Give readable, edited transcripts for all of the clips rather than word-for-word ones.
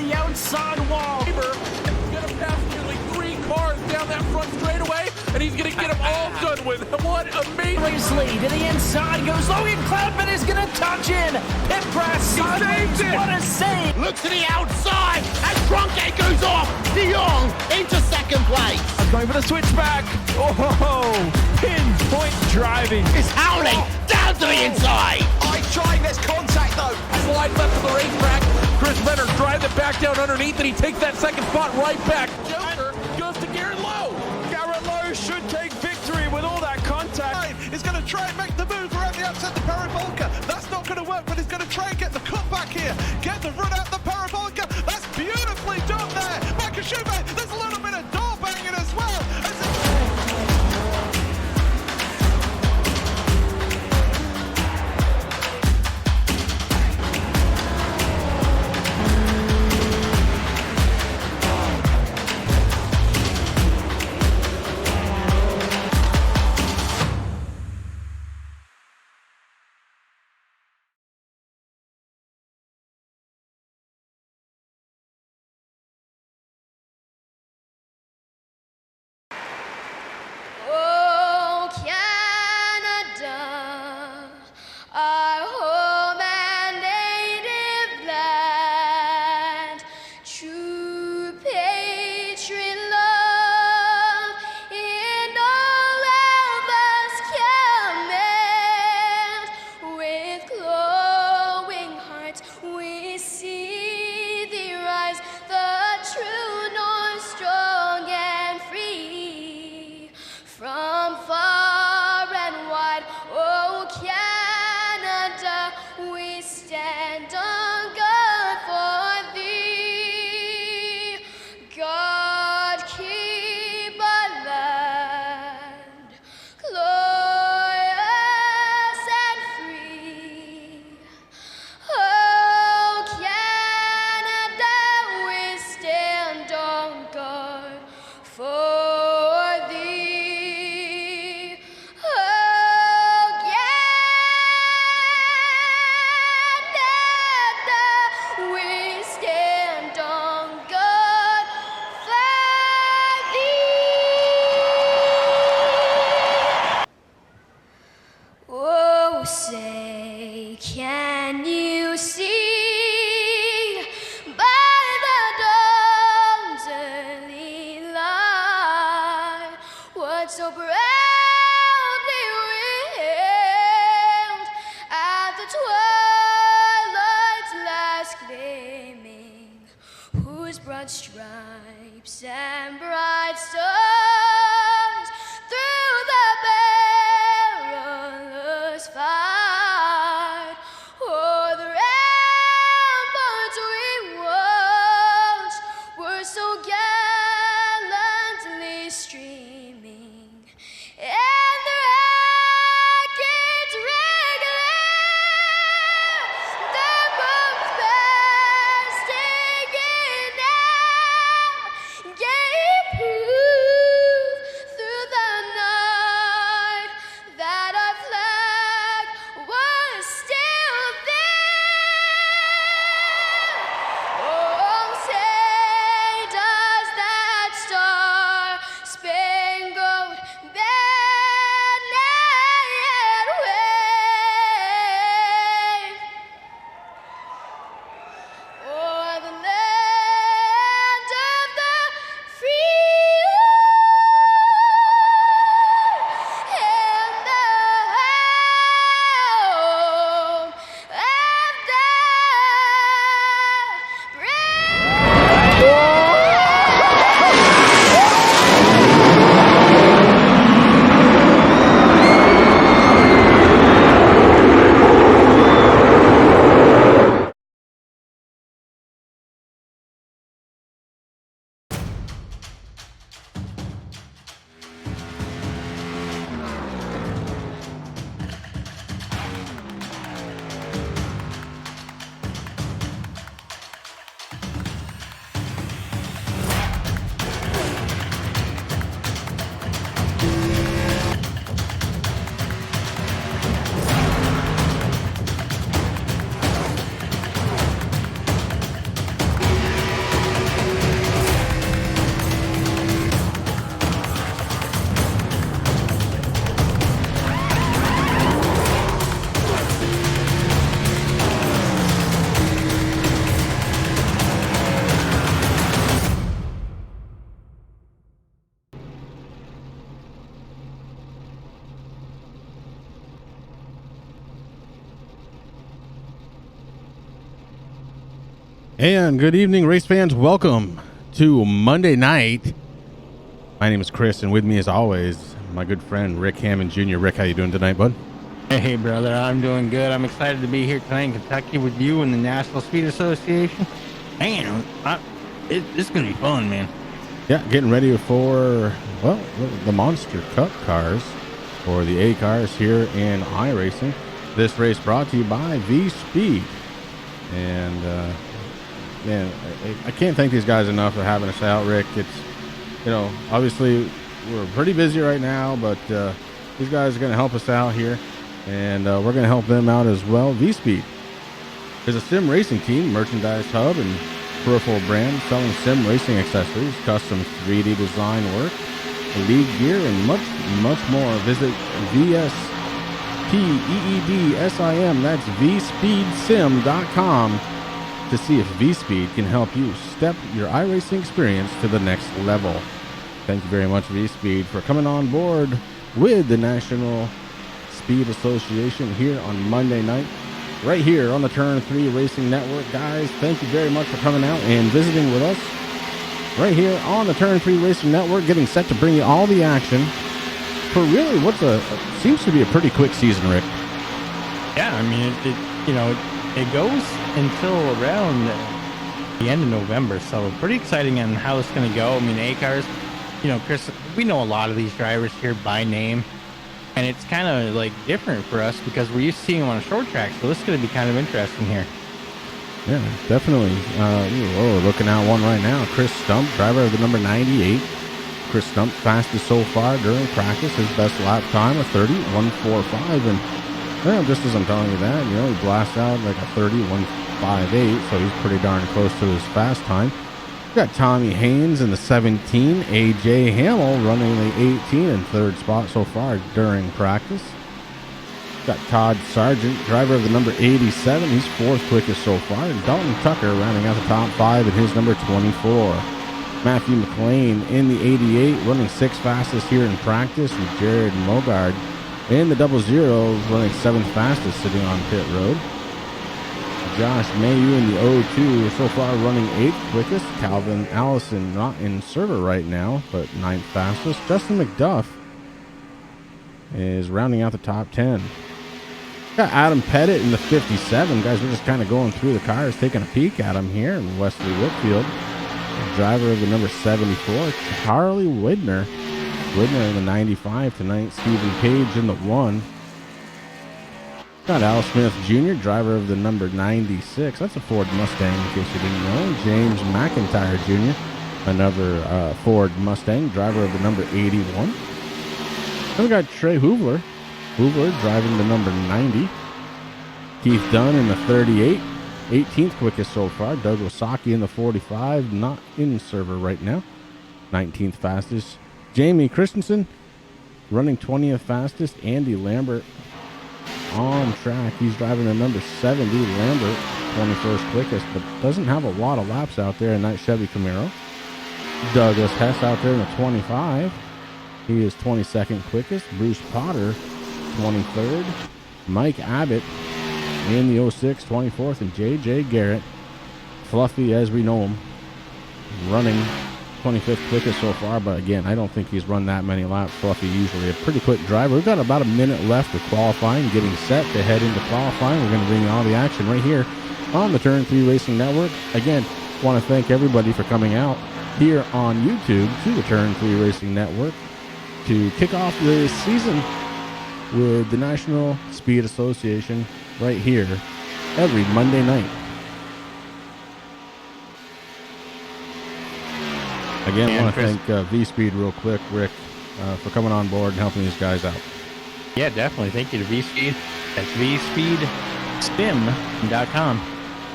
the outside wall. He's gonna pass nearly 3 cars down that front straightaway, and he's gonna get them all done with. What amazing! Lead to the inside goes Logan Cloudman is gonna touch in. Pit press sideways. What a save! Looks to the outside, and Trunke goes off. De Jong into second place. Going for the switchback. Oh, pinpoint driving. It's Howley down to the inside. Trying this contact though. Slide left of the racetrack. Chris Leonard drives it back down underneath, and he takes that second spot right back. Joker goes to Garrett Lowe. Garrett Lowe should take victory with all that contact. He's going to try and make the move around the outside the parabolica. That's not going to work, but he's going to try and get the cutback here. Get the run out the parabolica. That's beautifully done there. Michael Schumacher, there's a little bit of door banging as well. Oh, Canada, our home and native land, true patriot love in all of us command. With glowing hearts we see thee rise, the true north strong and free. From far and wide, oh Canada, we stand on guard for thee. God keep our land glorious and free. Oh Canada, we stand on guard for thee. Oh, say, can you see by the dawn's early light what so proudly we hailed at the twilight's last gleaming, whose broad stripes and bright stars through the perilous fight o'er the ramparts we watched were so gallantly streaming, and the rackets regular, the bombs bursting in air, gave And good evening, race fans. Welcome to Monday night. My name is Chris, and with me, as always, my good friend Rick Hammond Jr. Rick, how you doing tonight, bud? Hey, brother, I'm doing good. I'm excited to be here tonight in Kentucky with you and the National Speed Association. Man, it's going to be fun, man. Yeah, getting ready for, well, the Monster Cup cars, or the A cars here in iRacing. This race brought to you by V-Speed. And, man, I can't thank these guys enough for having us out, Rick. It's, you know, obviously we're pretty busy right now, but these guys are going to help us out here, and we're going to help them out as well. V-Speed is a sim racing team, merchandise hub, and peripheral brand selling sim racing accessories, custom 3D design work, league gear, and much more. Visit VSPEEDSIM, that's VSpeedSim.com, to see if V-Speed can help you step your iRacing experience to the next level. Thank you very much, V-Speed, for coming on board with the National Speed Association here on Monday night, right here on the Turn 3 Racing Network. Guys, thank you very much for coming out and visiting with us right here on the Turn 3 Racing Network, getting set to bring you all the action for really what's seems to be a pretty quick season, Rick. Yeah, I mean, it goes until around the end of November, so pretty exciting on how it's going to go. I mean, A-cars, Chris, we know a lot of these drivers here by name, and it's kind of like different for us because we're used to seeing them on a short track, so this is going to be kind of interesting here. Yeah, definitely. We're looking at one right now. Chris Stump, driver of the number 98. Chris Stump, fastest so far during practice. His best lap time, a 30.145, and just as I'm telling you that, he blasts out like a 30.158, so he's pretty darn close to his fast time. We got Tommy Haynes in the 17, AJ Hamill running the 18 in third spot so far during practice. Got Todd Sargent, driver of the number 87, he's fourth quickest so far, and Dalton Tucker rounding out the top 5 in his number 24. Matthew McLean in the 88, running 6th fastest here in practice, and Jared Mogard in the 00, running 7th fastest sitting on pit road. Josh Mayu in the 02, so far running 8th quickest. Calvin Allison not in server right now, but 9th fastest. Justin McDuff is rounding out the top 10. Got Adam Pettit in the 57. Guys, we're just kind of going through the cars, taking a peek at them here. And Wesley Whitfield, driver of the number 74. Charlie Widner in the 95 tonight. Stephen Page in the 1. Got Al Smith Jr., driver of the number 96. That's a Ford Mustang, in case you didn't know. James McIntyre Jr., another Ford Mustang, driver of the number 81. Then we got Trey Hoovler driving the number 90. Keith Dunn in the 38. 18th quickest so far. Doug Wasaki in the 45, not in server right now. 19th fastest. Jamie Christensen running 20th fastest. Andy Lambert on track. He's driving the number 70. Lambert, 21st quickest, but doesn't have a lot of laps out there in that Chevy Camaro. Douglas Hess out there in the 25. He is 22nd quickest. Bruce Potter, 23rd. Mike Abbott in the 06, 24th, and J.J. Garrett, Fluffy as we know him, running 25th quickest so far, but again, I don't think he's run that many laps. Fluffy usually a pretty quick driver. We've got about a minute left of qualifying, getting set to head into qualifying. We're going to bring you all the action right here on the Turn 3 Racing Network. Again, want to thank everybody for coming out here on YouTube to the Turn 3 Racing Network to kick off the season with the National Speed Association right here every Monday night. Again, I want to thank V-Speed real quick, Rick, for coming on board and helping these guys out. Yeah, definitely. Thank you to V-Speed. That's VSpeedSim.com.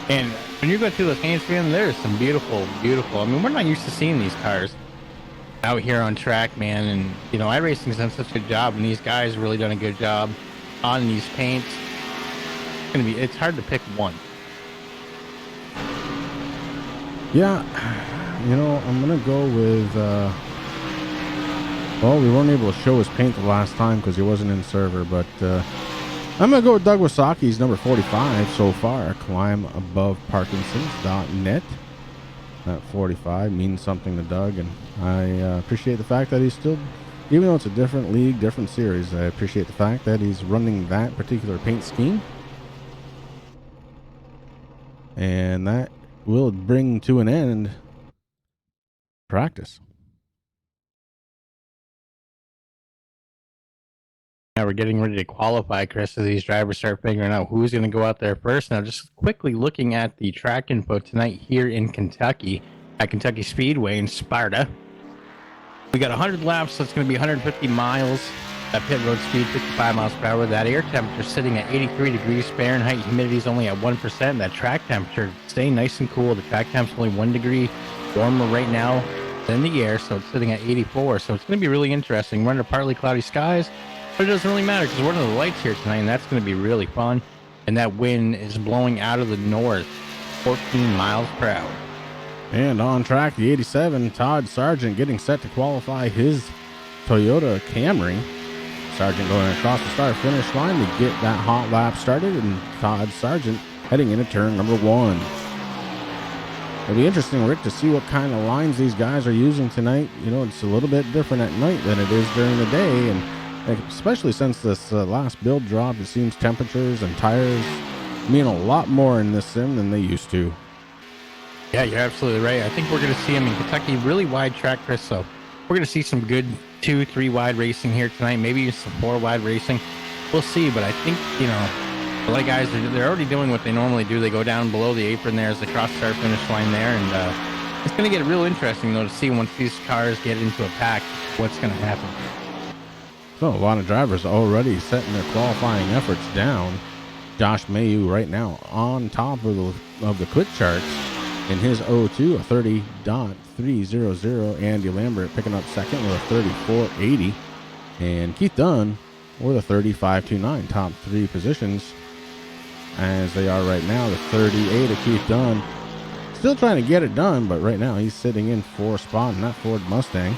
And when you go through the paint stream, there's some beautiful, I mean, we're not used to seeing these cars out here on track, man. And, iRacing's done such a good job, and these guys really done a good job on these paints. It's hard to pick one. Yeah. I'm going to go with, well, we weren't able to show his paint the last time because he wasn't in server, but I'm going to go with Doug Wasaki's number 45 so far. Climb above Parkinson's.net. That 45 means something to Doug, and I appreciate the fact that he's still, even though it's a different league, different series, I appreciate the fact that he's running that particular paint scheme. And that will bring to an end practice. Now we're getting ready to qualify, Chris, as these drivers start figuring out who's going to go out there first. Now, just quickly looking at the track info tonight here in Kentucky, at Kentucky Speedway in Sparta. We got 100 laps, so it's going to be 150 miles. That pit road speed, 55 miles per hour. That air temperature sitting at 83 degrees Fahrenheit. Humidity is only at 1%. That track temperature staying nice and cool. The track temp's only 1 degree warmer right now than the air, so it's sitting at 84. So it's going to be really interesting. We're under partly cloudy skies. But it doesn't really matter because we're under the lights here tonight, and that's going to be really fun. And that wind is blowing out of the north, 14 miles per hour. And on track, the 87, Todd Sargent getting set to qualify his Toyota Camry. Sargent going across the start-finish line to get that hot lap started, and Todd Sargent heading into turn number 1. It'll be interesting, Rick, to see what kind of lines these guys are using tonight. You know, it's a little bit different at night than it is during the day, and especially since this last build drop, it seems temperatures and tires mean a lot more in this sim than they used to. Yeah, you're absolutely right. I think we're going to see them in Kentucky, really wide track, Chris. So we're going to see some good 2-3 wide racing here tonight, maybe some 4 wide racing. We'll see, but I think, you know, a lot of guys, they're already doing what they normally do. They go down below the apron there as they cross the start finish line there, and it's going to get real interesting, though, to see once these cars get into a pack, what's going to happen. So a lot of drivers already setting their qualifying efforts down. Josh Mayu right now on top of the quick charts in his 02, a 30.300. Andy Lambert picking up second with a 34.80. And Keith Dunn with a 35.29. Top 3 positions as they are right now. The 38 of Keith Dunn. Still trying to get it done, but right now he's sitting in 4th spot in that Ford Mustang.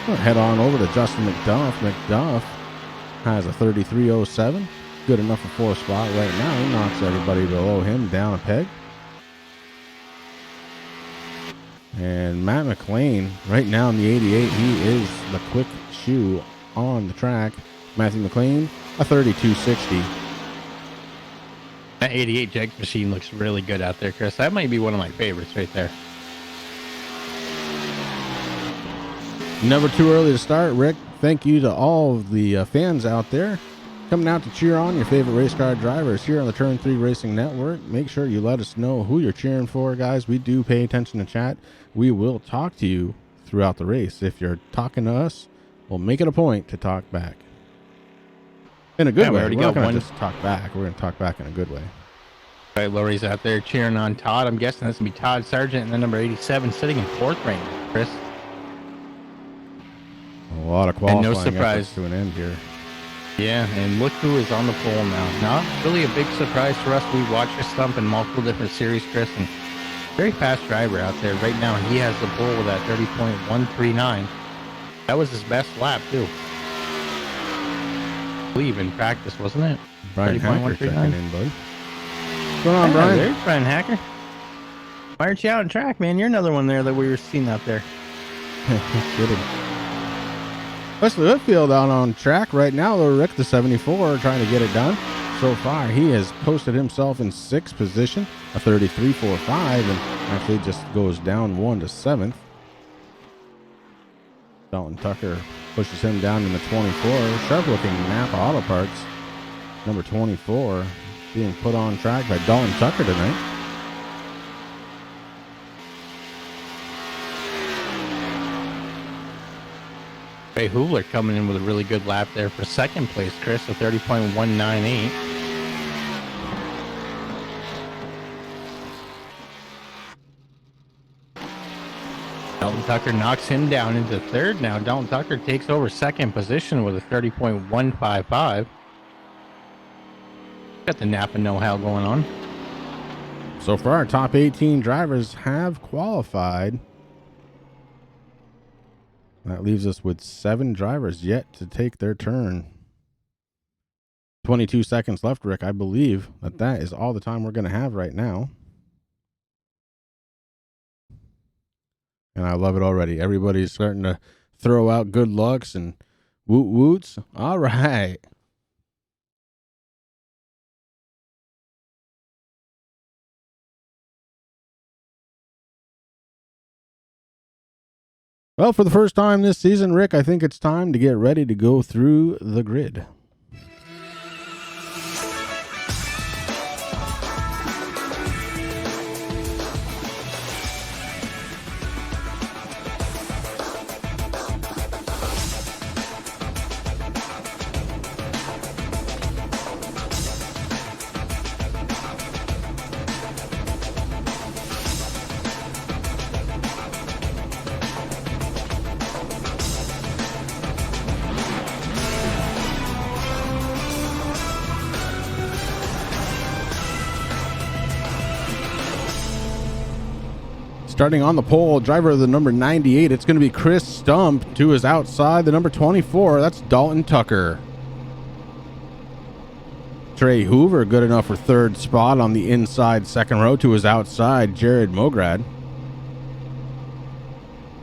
We'll head on over to Justin McDuff. McDuff has a 33.07. Good enough for 4th spot right now. He knocks everybody below him down a peg. And Matt McLean, right now in the 88, he is the quick shoe on the track. Matthew McLean, a 32.60. That 88 Jegs machine looks really good out there, Chris. That might be one of my favorites right there. Never too early to start, Rick. Thank you to all of the fans out there coming out to cheer on your favorite race car drivers here on the Turn 3 Racing Network. Make sure you let us know who you're cheering for, guys. We do pay attention to chat. We will talk to you throughout the race. If you're talking to us, we'll make it a point to talk back. In a good way. We're not going to just talk back. We're going to talk back in a good way. All right, Lori's out there cheering on Todd. I'm guessing that's going to be Todd Sargent and then number 87 sitting in 4th right now, Chris. A lot of qualifying and no surprise to an end here. Yeah, and look who is on the pole now. Not really a big surprise for us. We watched this stump in multiple different series, Chris, and very fast driver out there. Right now, he has the pole with that 30.139. That was his best lap, too. I believe in practice, wasn't it? Brian Hacker checking in, bud. What's going on, Yeah, Brian? there's Brian Hacker. Why aren't you out on track, man? You're another one there that we were seeing out there. Kidding. Wesley Whitfield out on track right now, though. Rick, the 74, trying to get it done. So far, he has posted himself in 6th position, a 33.45, and actually just goes down 1 to 7th. Dalton Tucker pushes him down in the 24. Sharp-looking Napa Auto Parts, number 24, being put on track by Dalton Tucker tonight. Ray Hubler coming in with a really good lap there for 2nd place, Chris, a 30.198. Dalton Tucker knocks him down into 3rd now. Dalton Tucker takes over 2nd position with a 30.155. Got the Napa know-how going on. So far, our top 18 drivers have qualified. That leaves us with 7 drivers yet to take their turn. 22 seconds left, Rick. I believe that is all the time we're going to have right now. And I love it already. Everybody's starting to throw out good lucks and woot woots. All right. Well, for the first time this season, Rick, I think it's time to get ready to go through the grid. Starting on the pole, driver of the number 98, it's going to be Chris Stump. To his outside, the number 24, that's Dalton Tucker. Trey Hoover, good enough for third spot on the inside second row. To his outside, Jared Mograd.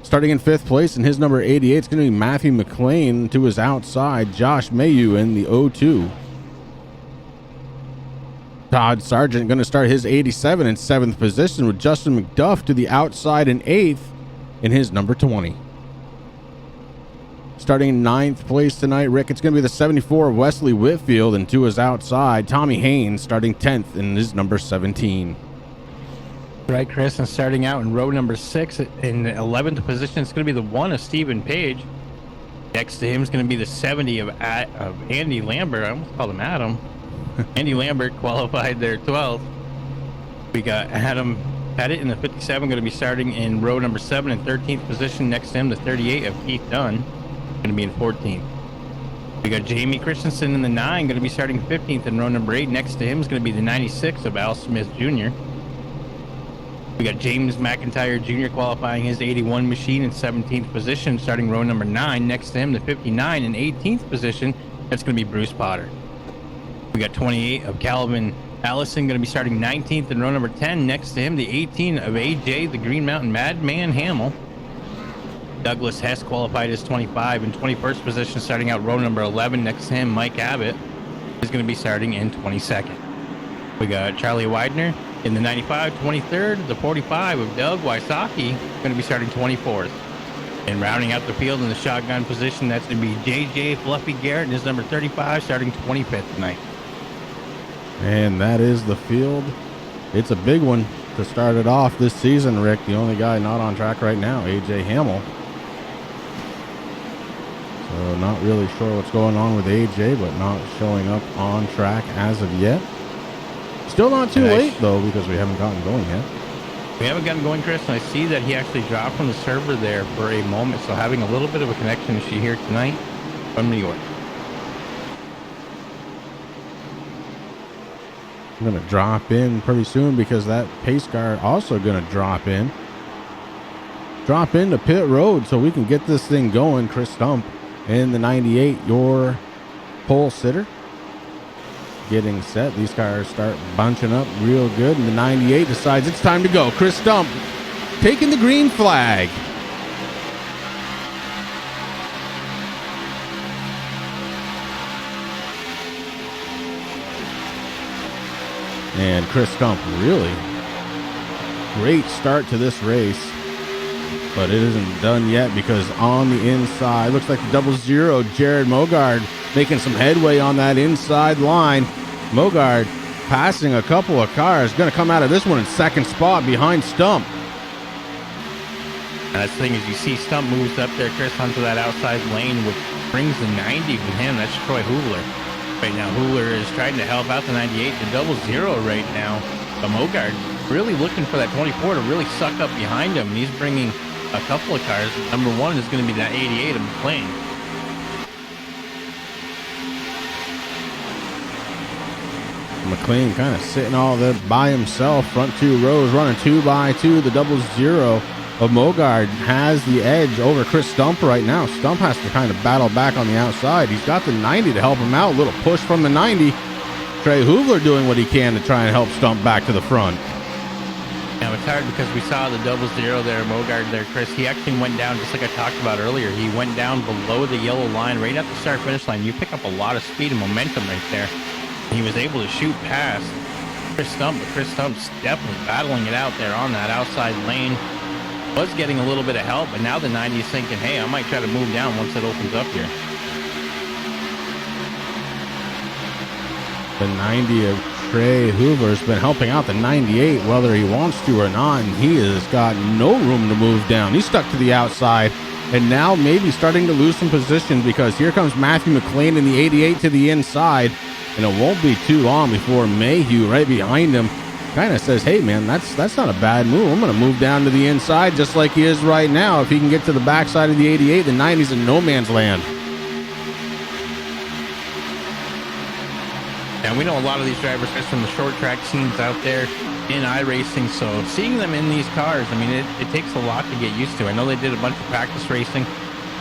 Starting in fifth place in his number 88, it's going to be Matthew McLean. To his outside, Josh Mayu in the 02. Todd Sargent going to start his 87 in 7th position, with Justin McDuff to the outside in 8th in his number 20. Starting in 9th place tonight, Rick, it's going to be the 74 Wesley Whitfield, and to his outside, Tommy Haynes starting 10th in his number 17. Right, Chris, and starting out in row number 6 in 11th position, it's going to be the 1 of Stephen Page. Next to him is going to be the 70 of Andy Lambert. I almost called him Adam. Andy Lambert qualified there 12th. We got Adam Pettit in the 57, going to be starting in row number 7 in 13th position. Next to him, the 38 of Keith Dunn, going to be in 14th. We got Jamie Christensen in the 9, going to be starting 15th in row number 8. Next to him is going to be the 96 of Al Smith Jr. We got James McIntyre Jr. qualifying his 81 machine in 17th position, starting row number 9. Next to him, the 59 in 18th position. That's going to be Bruce Potter. We got 28 of Calvin Allison, going to be starting 19th in row number 10. Next to him, the 18 of AJ, the Green Mountain Madman Hamill. Douglas Hess qualified as 25 in 21st position, starting out row number 11. Next to him, Mike Abbott is going to be starting in 22nd. We got Charlie Widener in the 95, 23rd. The 45 of Doug Wysocki going to be starting 24th. And rounding out the field in the shotgun position, that's going to be JJ Fluffy Garrett and his number 35, starting 25th tonight. And that is the field. It's a big one to start it off this season, Rick. The only guy not on track right now, AJ Hamill. So not really sure what's going on with AJ, but not showing up on track as of yet. Still not too late, though, because we haven't gotten going yet. We haven't gotten going, Chris, and I see that he actually dropped from the server there for a moment, so having a little bit of a connection issue here tonight from New York. I'm going to drop in pretty soon because that pace car also going to drop in. Drop into pit road so we can get this thing going. Chris Stump in the 98, your pole sitter. Getting set. These cars start bunching up real good, and the 98 decides it's time to go. Chris Stump taking the green flag. And Chris Stump, really great start to this race, but it isn't done yet because on the inside, looks like the 00 Jared Mogard making some headway on that inside line. Mogard passing a couple of cars, going to come out of this one in second spot behind Stump. And that's the thing is you see Stump moves up there, Chris, onto that outside lane, which brings the 90 with him. That's Troy Hoover. Right now, Hoover is trying to help out the 98, the 00 right now. But Mogard really looking for that 24 to really suck up behind him. And he's bringing a couple of cars. Number 1 is going to be that 88 of McLean. McLean kind of sitting all there by himself, front 2 rows, running 2 by 2. The 00 But Mogard has the edge over Chris Stump right now. Stump has to kind of battle back on the outside. He's got the 90 to help him out. A little push from the 90. Trey Hoovler doing what he can to try and help Stump back to the front. Yeah, it's hard because we saw the 0-0 there, Mogard there, Chris. He actually went down, just like I talked about earlier. He went down below the yellow line, right at the start-finish line. You pick up a lot of speed and momentum right there. He was able to shoot past Chris Stump, but Chris Stump's definitely battling it out there on that outside lane. Was getting a little bit of help, but now the 90 is thinking, hey, I might try to move down once it opens up here. The 90 of Trey Hoover's been helping out the 98 whether he wants to or not, and he has got no room to move down. He's stuck to the outside, and now maybe starting to lose some position because here comes Matthew McLean in the 88 to the inside, and it won't be too long before Mayhew right behind him kind of says, hey man, that's not a bad move. I'm going to move down to the inside just like he is right now. If he can get to the backside of the 88, the 90's in no man's land. And we know a lot of these drivers from the short track scenes out there in iRacing, so seeing them in these cars, I mean, it takes a lot to get used to. I know they did a bunch of practice racing,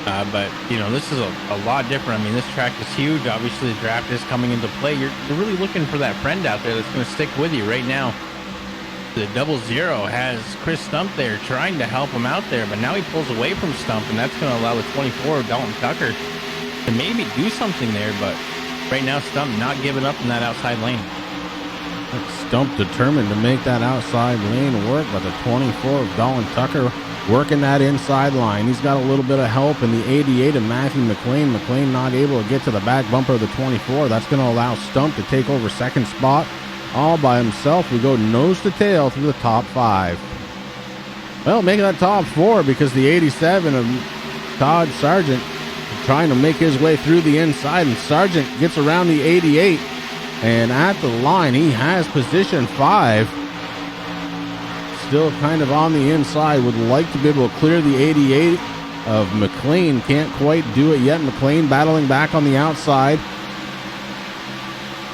but, you know, this is a lot different. I mean, this track is huge. Obviously, the draft is coming into play. You're really looking for that friend out there that's going to stick with you right now. The 0-0 has Chris Stump there trying to help him out there, but now he pulls away from Stump, and that's going to allow the 24, Dalton Tucker, to maybe do something there, but right now, Stump not giving up in that outside lane. Stump determined to make that outside lane work, but the 24 of Dalton Tucker working that inside line. He's got a little bit of help in the 88 of Matthew McLean. McLean not able to get to the back bumper of the 24. That's going to allow Stump to take over second spot all by himself. We go nose to tail through the top 5. Well, making that top 4 because the 87 of Todd Sargent trying to make his way through the inside, and Sargent gets around the 88, and at the line he has position 5. Still kind of on the inside, would like to be able to clear the 88 of McLean. Can't quite do it yet. McLean battling back on the outside.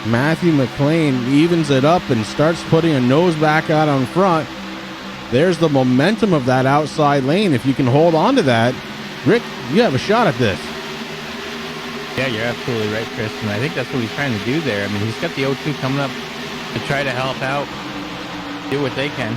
Matthew McLean evens it up and starts putting a nose back out on front. There's the momentum of that outside lane. If you can hold on to that, Rick, you have a shot at this. Yeah, you're absolutely right, Chris, and I think that's what he's trying to do there. I mean, he's got the 0-2 coming up to try to help out, do what they can.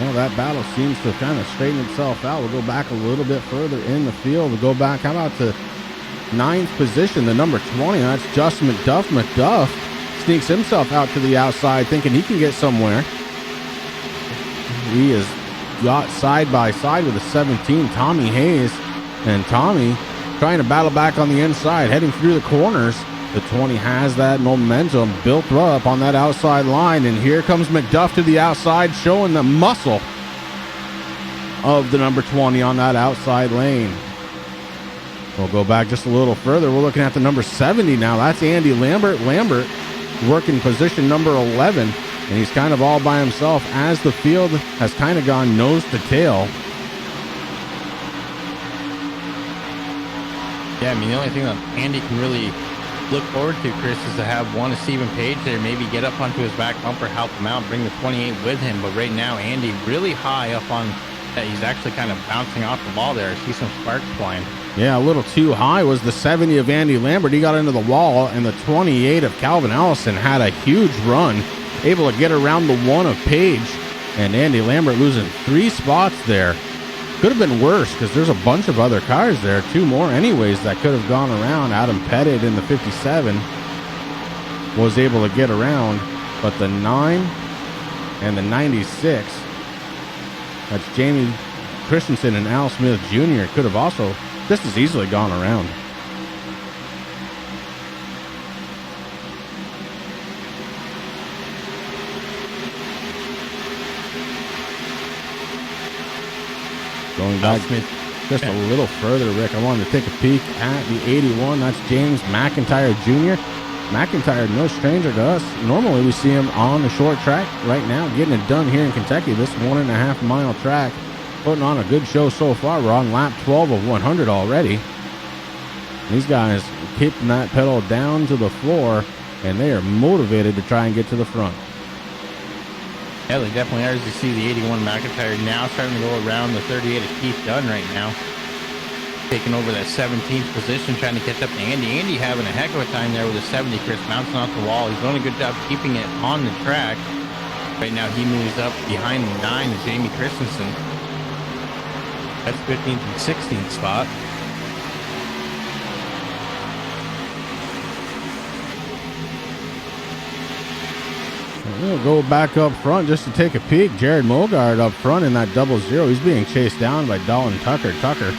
Well, that battle seems to kind of straighten itself out. We'll go back a little bit further in the field. We'll go back, how about to 9th position, the number 20. That's Justin McDuff. McDuff sneaks himself out to the outside thinking he can get somewhere. He is got side by side with the 17, Tommy Hayes. And Tommy trying to battle back on the inside, heading through the corners. The 20 has that momentum built up on that outside line, and here comes McDuff to the outside, showing the muscle of the number 20 on that outside lane. We'll go back just a little further. We're looking at the number 70 now. That's Andy Lambert. Lambert working position number 11, and he's kind of all by himself as the field has kind of gone nose to tail. Yeah, I mean, the only thing that Andy can really look forward to, Chris, is to have one of Stephen Page there, maybe get up onto his back bumper, help him out, bring the 28 with him. But right now, Andy really high up on that. He's actually kind of bouncing off the ball there. I see some sparks flying. Yeah, a little too high was the 70 of Andy Lambert. He got into the wall, and the 28 of Calvin Allison had a huge run, able to get around the 1 of Page, and Andy Lambert losing 3 spots there. Could have been worse because there's a bunch of other cars there, 2 more anyways that could have gone around. Adam Pettit in the 57 was able to get around, but the 9 and the 96, that's Jamie Christensen and Al Smith Jr., could have also just as easily gone around. Going back just a little further, Rick, I wanted to take a peek at the 81. That's James McIntyre Jr. McIntyre, no stranger to us. Normally we see him on the short track. Right now, getting it done here in Kentucky, this 1.5 mile track. putting on a good show so far. We're on lap 12 of 100 already. These guys keeping that pedal down to the floor, and they are motivated to try and get to the front. Yeah, they definitely are. As you see the 81 McIntyre now starting to go around the 38 of Keith Dunn right now. Taking over that 17th position, trying to catch up to Andy. Andy having a heck of a time there with a 70. Chris bouncing off the wall. He's doing a good job keeping it on the track. Right now he moves up behind the 9 of Jamie Christensen. That's 15th and 16th spot. We'll go back up front just to take a peek. Jared Mogard up front in that 00. He's being chased down by Dalton Tucker. Tucker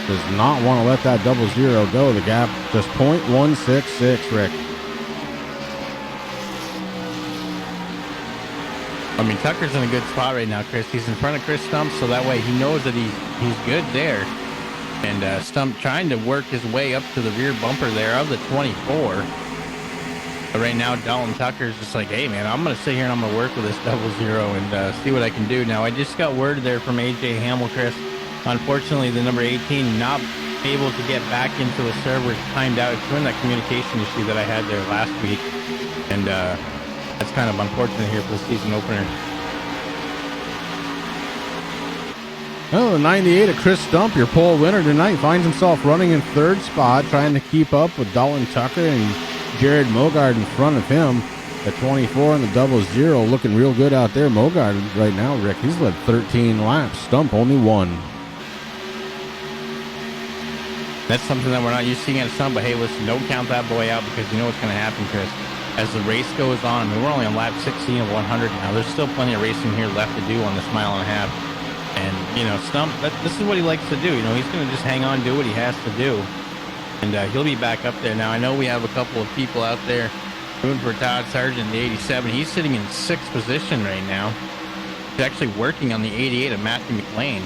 does not want to let that 00 go. The gap just .166, Rick. I mean, Tucker's in a good spot right now, Chris. He's in front of Chris Stump, so that way he knows that he's good there. And Stump trying to work his way up to the rear bumper there of the 24. But right now, Dalton Tucker's just like, hey, man, I'm going to sit here and I'm going to work with this 00 and see what I can do. Now, I just got word there from AJ Hamill, Chris. Unfortunately, the number 18 not able to get back into the server, timed out. It's doing that communication issue that I had there last week. And that's kind of unfortunate here for the season opener. Well, the 98 of Chris Stump, your pole winner tonight, finds himself running in third spot, trying to keep up with Dalton Tucker and Jared Mogard in front of him. The 24 and the 00 looking real good out there. Mogard right now, Rick, he's led 13 laps. Stump only 1. That's something that we're not used to seeing at Stump, but hey, listen, don't count that boy out because you know what's going to happen, Chris. As the race goes on, I mean, we're only on lap 16 of 100 now. There's still plenty of racing here left to do on this mile and a half. And, you know, Stump, this is what he likes to do. You know, he's going to just hang on, do what he has to do. And he'll be back up there. Now, I know we have a couple of people out there doing for Todd Sargent, the 87. He's sitting in 6th position right now. He's actually working on the 88 of Matthew McLean.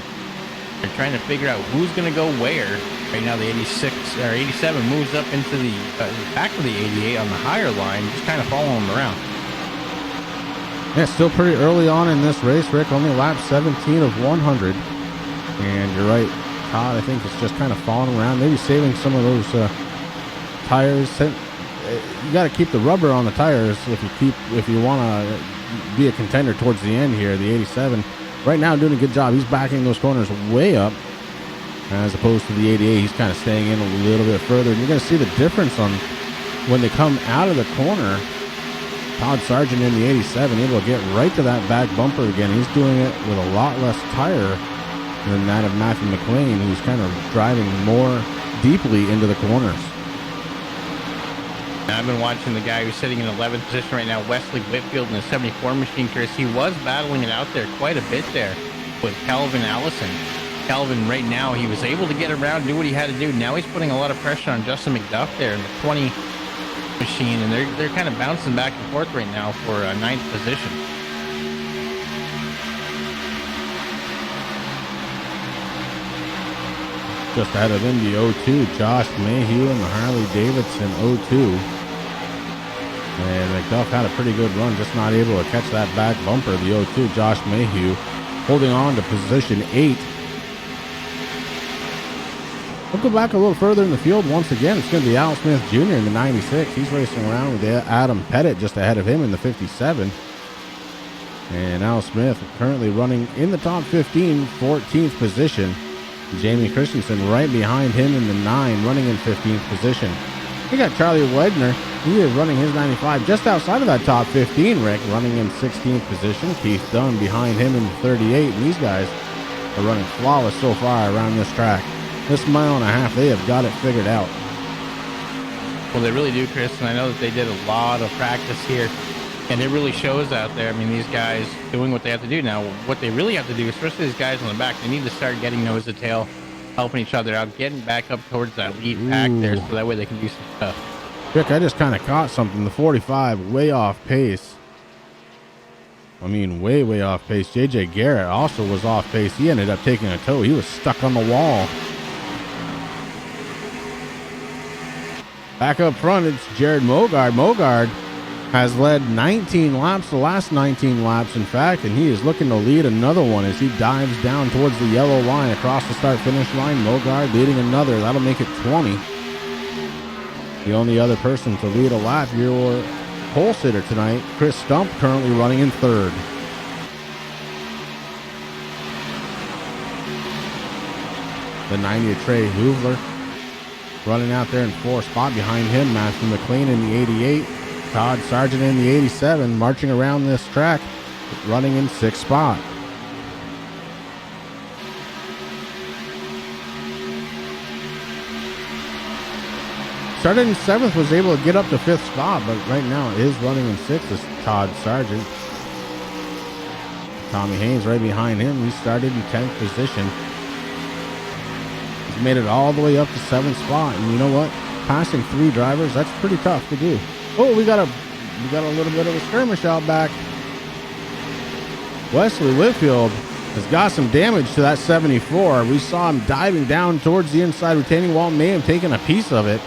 They're trying to figure out who's going to go where. Right now, the 86 or 87 moves up into the back of the 88 on the higher line, just kind of following him around. Yeah, still pretty early on in this race, Rick. Only lap 17 of 100. And you're right, Todd, I think it's just kind of following around, maybe saving some of those tires. You got to keep the rubber on the tires if you want to be a contender towards the end here. The 87 right now doing a good job. He's backing those corners way up, as opposed to the 88. He's kind of staying in a little bit further. And you're going to see the difference on when they come out of the corner. Todd Sargent in the 87 able to get right to that back bumper again. He's doing it with a lot less tire than that of Matthew McLean, who's kind of driving more deeply into the corners. Now, I've been watching the guy who's sitting in 11th position right now, Wesley Whitfield in the 74 machine, Chris. He was battling it out there quite a bit there with Calvin Allison. Calvin, right now, he was able to get around, do what he had to do. Now he's putting a lot of pressure on Justin McDuff there in the 20 machine, and they're kind of bouncing back and forth right now for 9th position. Just ahead of him, the 02, Josh Mayhew in the Harley Davidson 02. And McDuff had a pretty good run, just not able to catch that back bumper. The 02, Josh Mayhew, holding on to position 8. We'll go back a little further in the field once again. It's going to be Al Smith Jr. in the 96. He's racing around with Adam Pettit just ahead of him in the 57. And Al Smith currently running in the top 15, 14th position. Jamie Christensen right behind him in the 9, running in 15th position. We got Charlie Wegner. He is running his 95 just outside of that top 15, Rick, running in 16th position. Keith Dunn behind him in the 38. And these guys are running flawless so far around this track. This mile and a half, they have got it figured out. Well, they really do, Chris, and I know that they did a lot of practice here, and it really shows out there. I mean, these guys doing what they have to do now. What they really have to do, especially these guys on the back, they need to start getting nose to tail, helping each other out, getting back up towards that lead pack there, so that way they can do some stuff. Rick, I just kind of caught something. The 45, way off pace. I mean, way off pace. JJ Garrett also was off pace. He ended up taking a tow. He was stuck on the wall. Back up front, it's Jared Mogard. Mogard has led 19 laps, the last 19 laps, in fact, and he is looking to lead another one as he dives down towards the yellow line across the start-finish line. Mogard leading another. That'll make it 20. The only other person to lead a lap, your pole sitter tonight, Chris Stump, currently running in third. The 90 of Trey Hoovler running out there in fourth spot. Behind him, Matthew McLean in the 88. Todd Sargent in the 87, marching around this track, running in sixth spot. Started in seventh, was able to get up to fifth spot, but right now is running in sixth is Todd Sargent. Tommy Haynes right behind him. He started in 10th position. He's made it all the way up to seventh spot, and you know what? Passing three drivers, that's pretty tough to do. Oh, we got a little bit of a skirmish out back. Wesley Whitfield has got some damage to that 74. We saw him diving down towards the inside retaining wall, may have taken a piece of it,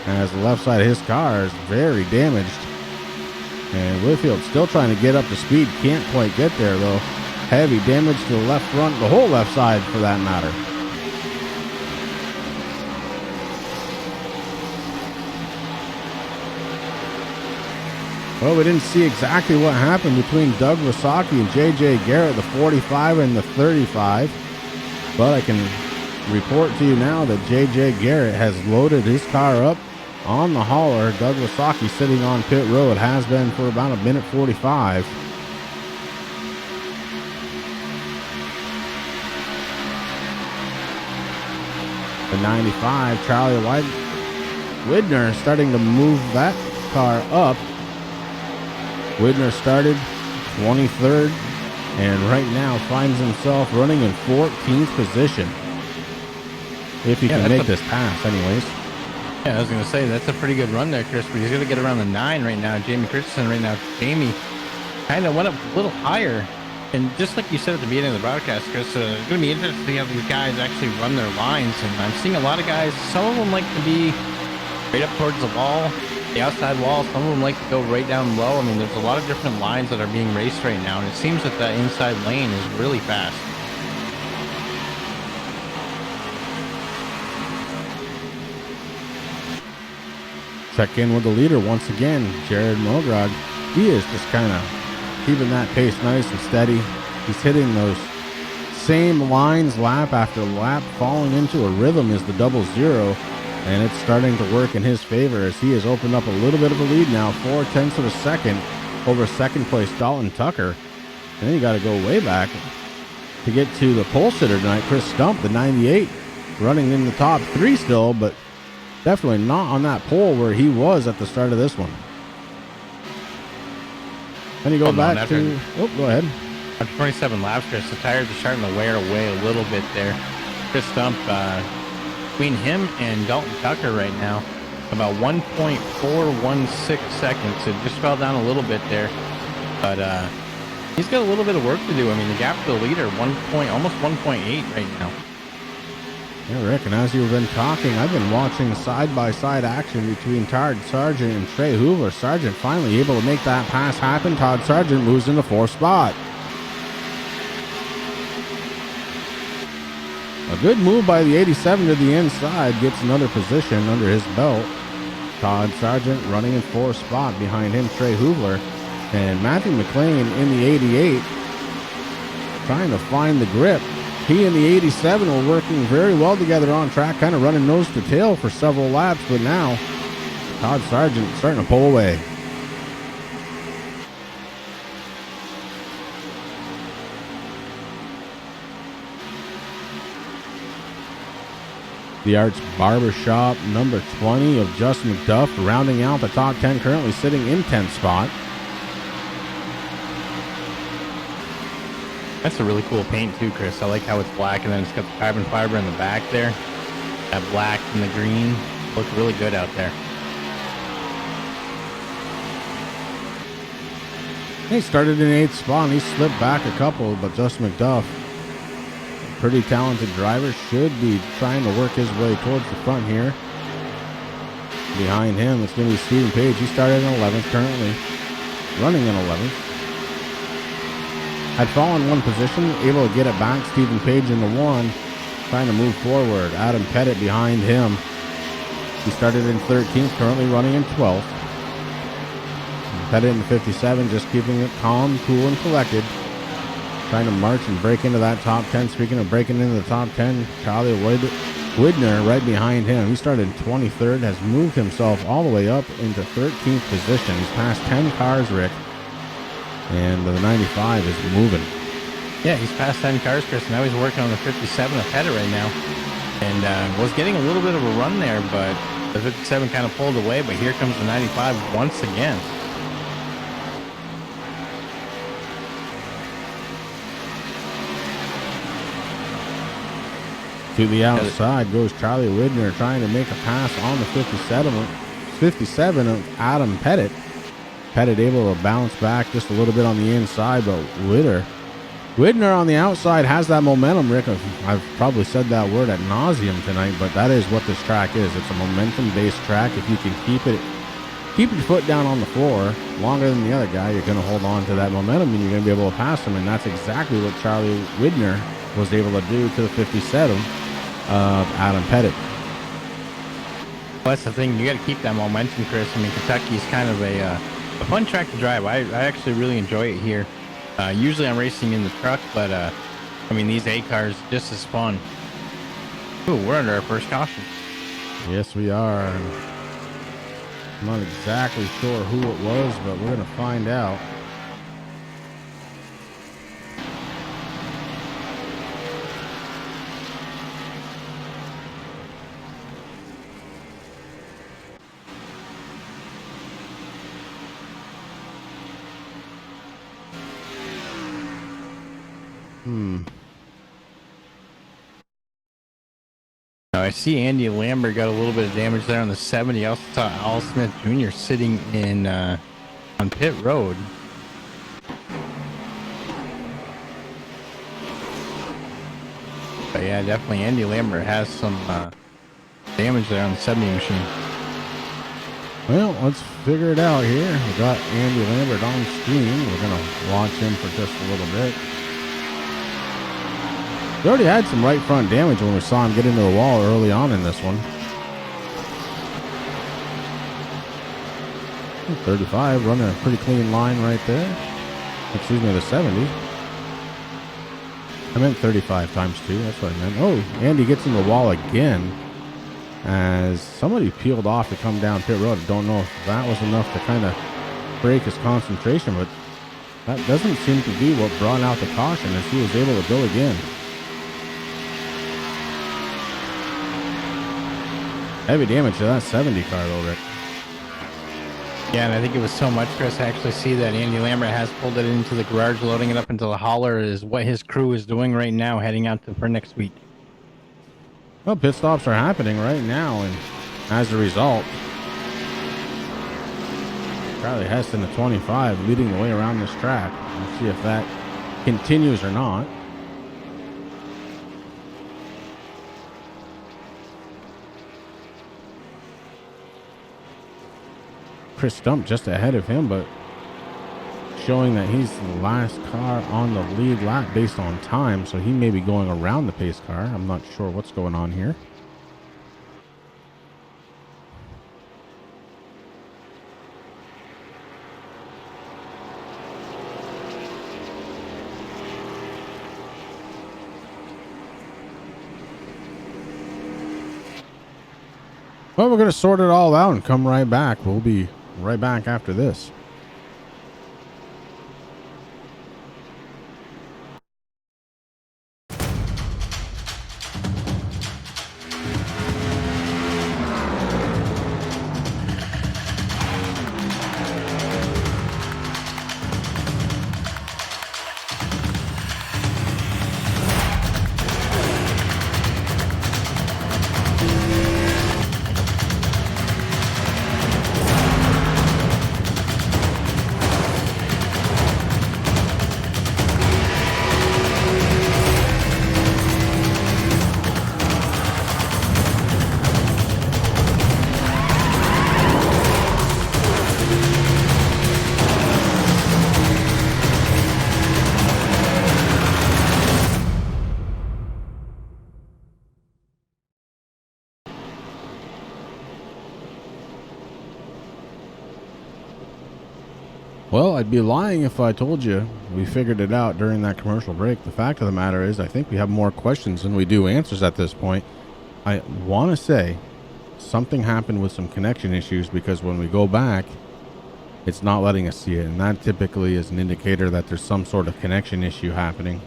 as the left side of his car is very damaged. And Whitfield still trying to get up to speed, can't quite get there though. Heavy damage to the left front, the whole left side for that matter. Well, we didn't see exactly what happened between Doug Wasaki and J.J. Garrett, the 45 and the 35. But I can report to you now that J.J. Garrett has loaded his car up on the hauler. Doug Wasaki sitting on pit road, has been for about a minute 45. The 95, Charlie White Widner starting to move that car up. Widner started 23rd and right now finds himself running in 14th position. If he can make this pass anyways. Yeah, I was going to say, that's a pretty good run there, Chris, but he's going to get around the 9 right now. Jamie Christensen right now. Jamie kind of went up a little higher. And just like you said at the beginning of the broadcast, Chris, it's going to be interesting to see how these guys actually run their lines. And I'm seeing a lot of guys, some of them like to be right up towards the wall, the outside wall. Some of them like to go right down low. I mean, there's a lot of different lines that are being raced right now, and it seems that that inside lane is really fast. Check in with the leader once again, Jared Mogrod. He is just kind of keeping that pace nice and steady. He's hitting those same lines lap after lap. Falling into a rhythm is the 00, and it's starting to work in his favor as he has opened up a little bit of a lead now, 4/10 of a second over second place Dalton Tucker. And then you got to go way back to get to the pole sitter tonight, Chris Stump, the 98, running in the top 3 still, but definitely not on that pole where he was at the start of this one. Then you go back to... Oh, go ahead. After 27 laps, Chris, the tires are starting to wear away a little bit there. Chris Stump, between him and Dalton Tucker right now, about 1.416 seconds. It just fell down a little bit there. But he's got a little bit of work to do. I mean, the gap to the leader, almost 1.8 right now. Yeah, Rick, and as you've been talking, I've been watching side-by-side action between Todd Sargent and Trey Hoover. Sargent finally able to make that pass happen. Todd Sargent moves into 4th spot. A good move by the 87 to the inside, gets another position under his belt. Todd Sargent running in 4th spot. Behind him, Trey Hoover. And Matthew McLean in the 88, trying to find the grip. He and the 87 were working very well together on track, kind of running nose to tail for several laps, but now Todd Sargent starting to pull away. The Arts Barbershop, number 20 of Justin McDuff, rounding out the top 10, currently sitting in 10th spot. That's a really cool paint too, Chris. I like how it's black and then it's got the carbon fiber in the back there. That black and the green look really good out there. He started in 8th spot and he slipped back a couple, but Justin McDuff, a pretty talented driver, should be trying to work his way towards the front here. Behind him, it's going to be Stephen Page. He started in 11th currently. running in 11th. Had fallen one position, able to get it back. Stephen Page in the 1, trying to move forward. Adam Pettit behind him. He started in 13th, currently running in 12th. Pettit in the 57, just keeping it calm, cool, and collected. Trying to march and break into that top 10. Speaking of breaking into the top 10, Charlie Widner right behind him. He started in 23rd, has moved himself all the way up into 13th position. He's passed 10 cars, Rick, and the 95 is moving. Yeah, he's passed 10 cars, Chris. Now he's working on the 57 of Pettit right now. And was getting a little bit of a run there, but the 57 kind of pulled away. But here comes the 95 once again. To the outside goes Charlie Widner, trying to make a pass on the 57 of Adam Pettit. Pettit able to bounce back just a little bit on the inside, but Widner on the outside has that momentum, Rick. I've probably said that word ad nauseum tonight, but that is what this track is. It's a momentum-based track. If you can keep your foot down on the floor longer than the other guy, you're going to hold on to that momentum and you're going to be able to pass him. And that's exactly what Charlie Widner was able to do to the 57 of Adam Pettit. Well, that's the thing. You got to keep that momentum, Chris. I mean, Kentucky is kind of a fun track to drive. I actually really enjoy it here. Usually I'm racing in the truck, but I mean, these A cars just as fun. Ooh, we're under our first caution. Yes, we are. I'm not exactly sure who it was, but we're going to find out. Now, I see Andy Lambert got a little bit of damage there on the 70. I also saw Al Smith Jr. sitting in on pit road. But yeah, definitely Andy Lambert has some damage there on the 70 machine. Well, let's figure it out here. We got Andy Lambert on screen. We're going to watch him for just a little bit. He already had some right front damage when we saw him get into the wall early on in this one. 35, running a pretty clean line right there. Excuse me, the 70. I meant 35 times 2. That's what I meant. Oh, Andy gets in the wall again as somebody peeled off to come down pit road. I don't know if that was enough to kind of break his concentration, but that doesn't seem to be what brought out the caution as he was able to go again. Heavy damage to that 70 car though, Rick. Yeah, and I think it was so much, Chris. I actually see that Andy Lambert has pulled it into the garage, loading it up into the hauler is what his crew is doing right now, heading out for next week. Well, pit stops are happening right now, and as a result, Charlie Heston, the 25, leading the way around this track. We'll see if that continues or not. Chris Stump just ahead of him, but showing that he's the last car on the lead lap based on time, so he may be going around the pace car. I'm not sure what's going on here. Well, we're going to sort it all out and come right back. We'll be right back after this. Well, I'd be lying if I told you we figured it out during that commercial break. The fact of the matter is I think we have more questions than we do answers at this point. I want to say something happened with some connection issues, because when we go back, it's not letting us see it. And that typically is an indicator that there's some sort of connection issue happening.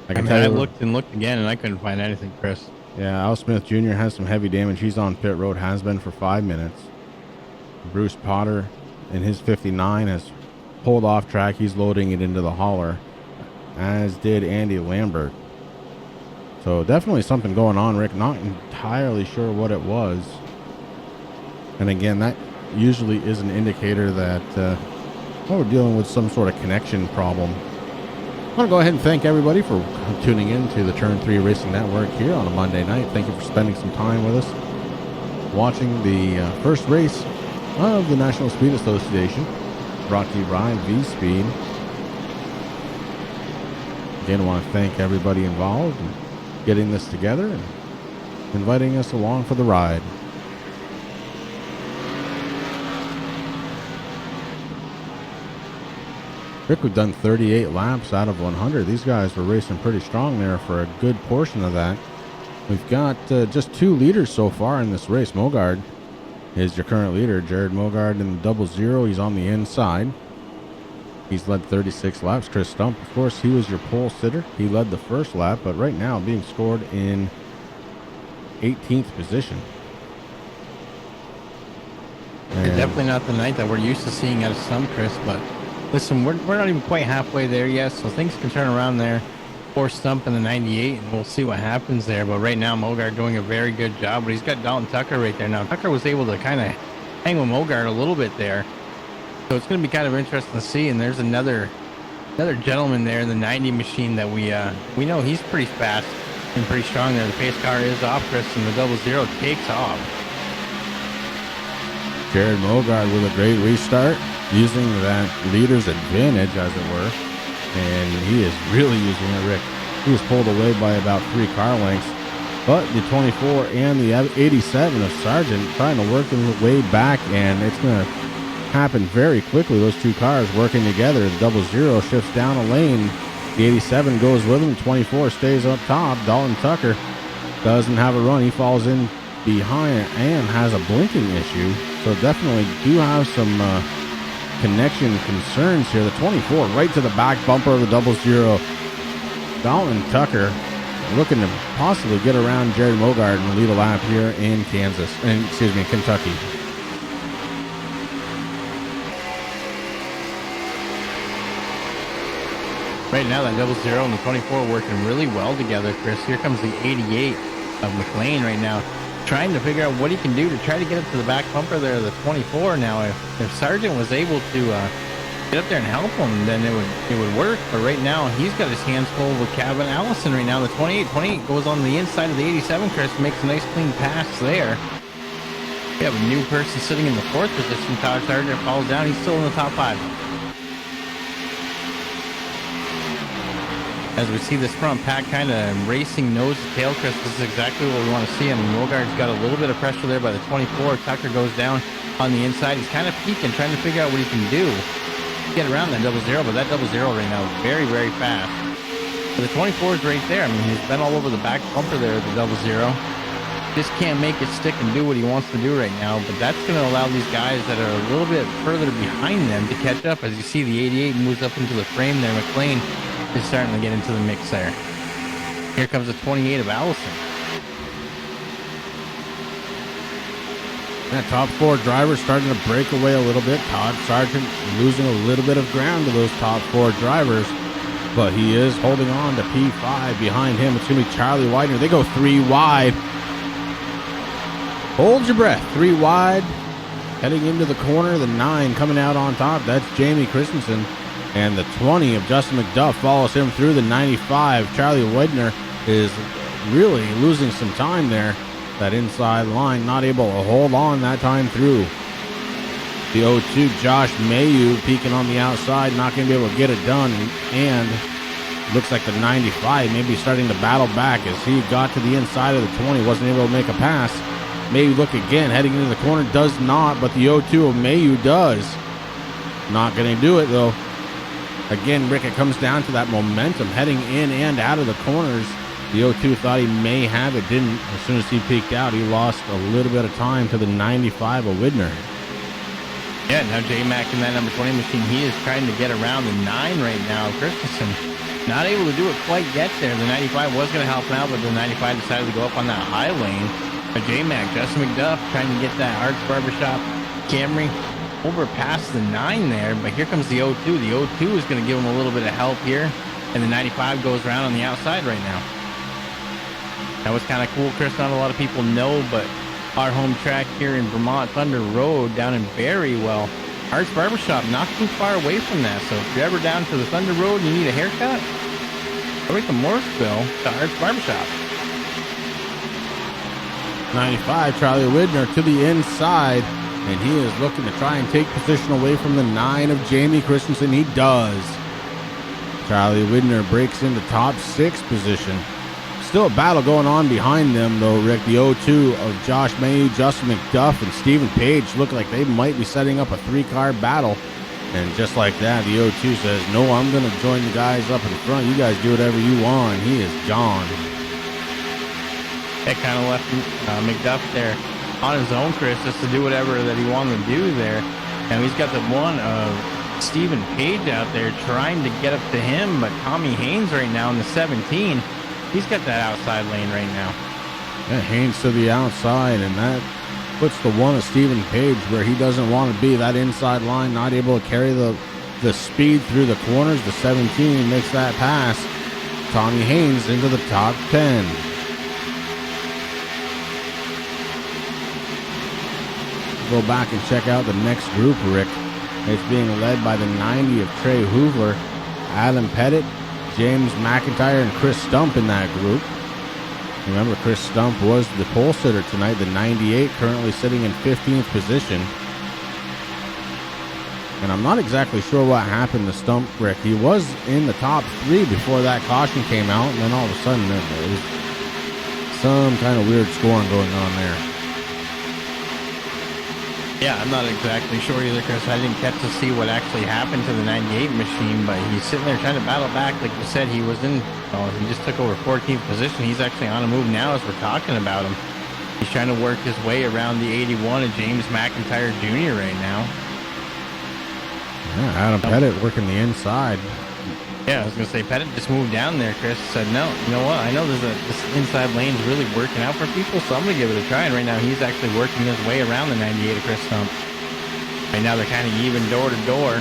I looked and looked again, and I couldn't find anything, Chris. Yeah, Al Smith Jr. has some heavy damage. He's on pit road, has been for 5 minutes. Bruce Potter in his 59 has pulled off track. He's loading it into the hauler, as did Andy Lambert. So definitely something going on, Rick. Not entirely sure what it was. And again, that usually is an indicator that we're dealing with some sort of connection problem. I want to go ahead and thank everybody for tuning in to the Turn 3 Racing Network here on a Monday night. Thank you for spending some time with us, watching the first race of the National Speed Association, brought to you by V-Speed. Again, I want to thank everybody involved in getting this together and inviting us along for the ride. Rick, we've done 38 laps out of 100. These guys were racing pretty strong there for a good portion of that. We've got just 2 leaders so far in this race. Mogard is your current leader. Jared Mogard in the 00. He's on the inside. He's led 36 laps. Chris Stump, of course, he was your pole sitter. He led the first lap, but right now being scored in 18th position. It's definitely not the night that we're used to seeing out of Stump, Chris, but listen, we're not even quite halfway there yet, so things can turn around there for Stump in the 98, and we'll see what happens there. But right now, Mogard doing a very good job, but he's got Dalton Tucker right there. Now, Tucker was able to kind of hang with Mogard a little bit there, so it's going to be kind of interesting to see. And there's another gentleman there in the 90 machine that we know he's pretty fast and pretty strong there. The pace car is off, Chris, and the 00 takes off. Jared Mogard with a great restart, using that leader's advantage, as it were. And he is really using it, Rick. He was pulled away by about 3 car lengths. But the 24 and the 87 of Sargent trying to work their way back, and it's going to happen very quickly. Those 2 cars working together. The 00 shifts down a lane. The 87 goes with him. 24 stays up top. Dalton Tucker doesn't have a run. He falls in behind and has a blinking issue. So definitely do have some connection concerns here. The 24 right to the back bumper of the 00. Dalton Tucker looking to possibly get around Jared Mogard and lead a lap here in Kentucky. Right now, that 00 and the 24 are working really well together, Chris. Here comes the 88 of McLean right now, trying to figure out what he can do to try to get up to the back bumper there, the 24. Now, if Sargent was able to get up there and help him, then it would work. But right now, he's got his hands full with Kevin Allison right now. The 28 goes on the inside of the 87, Chris, makes a nice clean pass there. We have a new person sitting in the 4th position. Todd Sargent falls down. He's still in the top 5. As we see this front pack kind of racing nose to tail, Chris, this is exactly what we want to see. I mean, Mogard's got a little bit of pressure there by the 24. Tucker goes down on the inside. He's kind of peeking, trying to figure out what he can do to get around that 00, but that 00 right now is very, very fast. But the 24 is right there. I mean, he's been all over the back bumper there, the 00. Just can't make it stick and do what he wants to do right now, but that's going to allow these guys that are a little bit further behind them to catch up. As you see, the 88 moves up into the frame there. McLean is starting to get into the mix there. Here comes the 28 of Allison. That top 4 drivers starting to break away a little bit. Todd Sargent losing a little bit of ground to those top 4 drivers, but he is holding on to P5 behind him. It's going to be Charlie Widener. They go 3 wide. Hold your breath. 3 wide. Heading into the corner. The 9 coming out on top. That's Jamie Christensen. And the 20 of Justin McDuff follows him through. The 95. Charlie Widener is really losing some time there. That inside line, not able to hold on that time through. The 02, Josh Mayu peeking on the outside, not going to be able to get it done. And looks like the 95 maybe starting to battle back as he got to the inside of the 20, wasn't able to make a pass. Mayu look again, heading into the corner, does not, but the 02 of Mayu does. Not going to do it, though. Again, Rick, it comes down to that momentum heading in and out of the corners. The 02 thought he may have it, didn't. As soon as he peeked out, he lost a little bit of time to the 95 of Widner. Yeah, now J-Mac in that number 20 machine, he is trying to get around the 9 right now. Christensen not able to do it quite yet there. The 95 was going to help him out, but the 95 decided to go up on that high lane. But J-Mac, Justin McDuff, trying to get that Arts Barbershop Camry over past the 9 there. But here comes the 02. The 02 is going to give him a little bit of help here. And the 95 goes around on the outside right now. That was kind of cool, Chris. Not a lot of people know, but our home track here in Vermont, Thunder Road down in Barrywell, Arts Barbershop not too far away from that. So if you're ever down to the Thunder Road and you need a haircut, go right to Morrisville to Arts Barbershop. 95, Charlie Widner to the inside, and he is looking to try and take position away from the 9 of Jamie Christensen. He does. Charlie Widner breaks into top 6 position. Still a battle going on behind them, though, Rick. The 02 of Josh May, Justin McDuff, and Stephen Page look like they might be setting up a 3-car battle. And just like that, the 02 says, no, I'm going to join the guys up in front. You guys do whatever you want. He is gone. That kind of left McDuff there on his own, Chris, just to do whatever that he wanted to do there. And he's got the one of Stephen Page out there trying to get up to him, but Tommy Haynes right now in the 17, he's got that outside lane right now. Yeah, Haynes to the outside, and that puts the one of Stephen Page where he doesn't want to be. That inside line, not able to carry the speed through the corners. The 17 makes that pass. Tommy Haynes into the top 10. Go back and check out the next group, Rick. It's being led by the 90 of Trey Hoover, Adam Pettit, James McIntyre, and Chris Stump in that group. Remember, Chris Stump was the pole sitter tonight, the 98, currently sitting in 15th position. And I'm not exactly sure what happened to Stump, Rick. He was in the top 3 before that caution came out, and then all of a sudden there was some kind of weird scoring going on there. Yeah, I'm not exactly sure either, Chris. I didn't get to see what actually happened to the 98 machine, but he's sitting there trying to battle back. Like you said, he was in, he just took over 14th position. He's actually on a move now as we're talking about him. He's trying to work his way around the 81 of James McIntyre Jr. right now. Yeah, Adam Pettit working the inside. Yeah, I was going to say, Pettit just moved down there, Chris. Said, no, you know what? I know this inside lane is really working out for people, so I'm going to give it a try. And right now, he's actually working his way around the 98 of Chris Stump. Right now, they're kind of even door to door.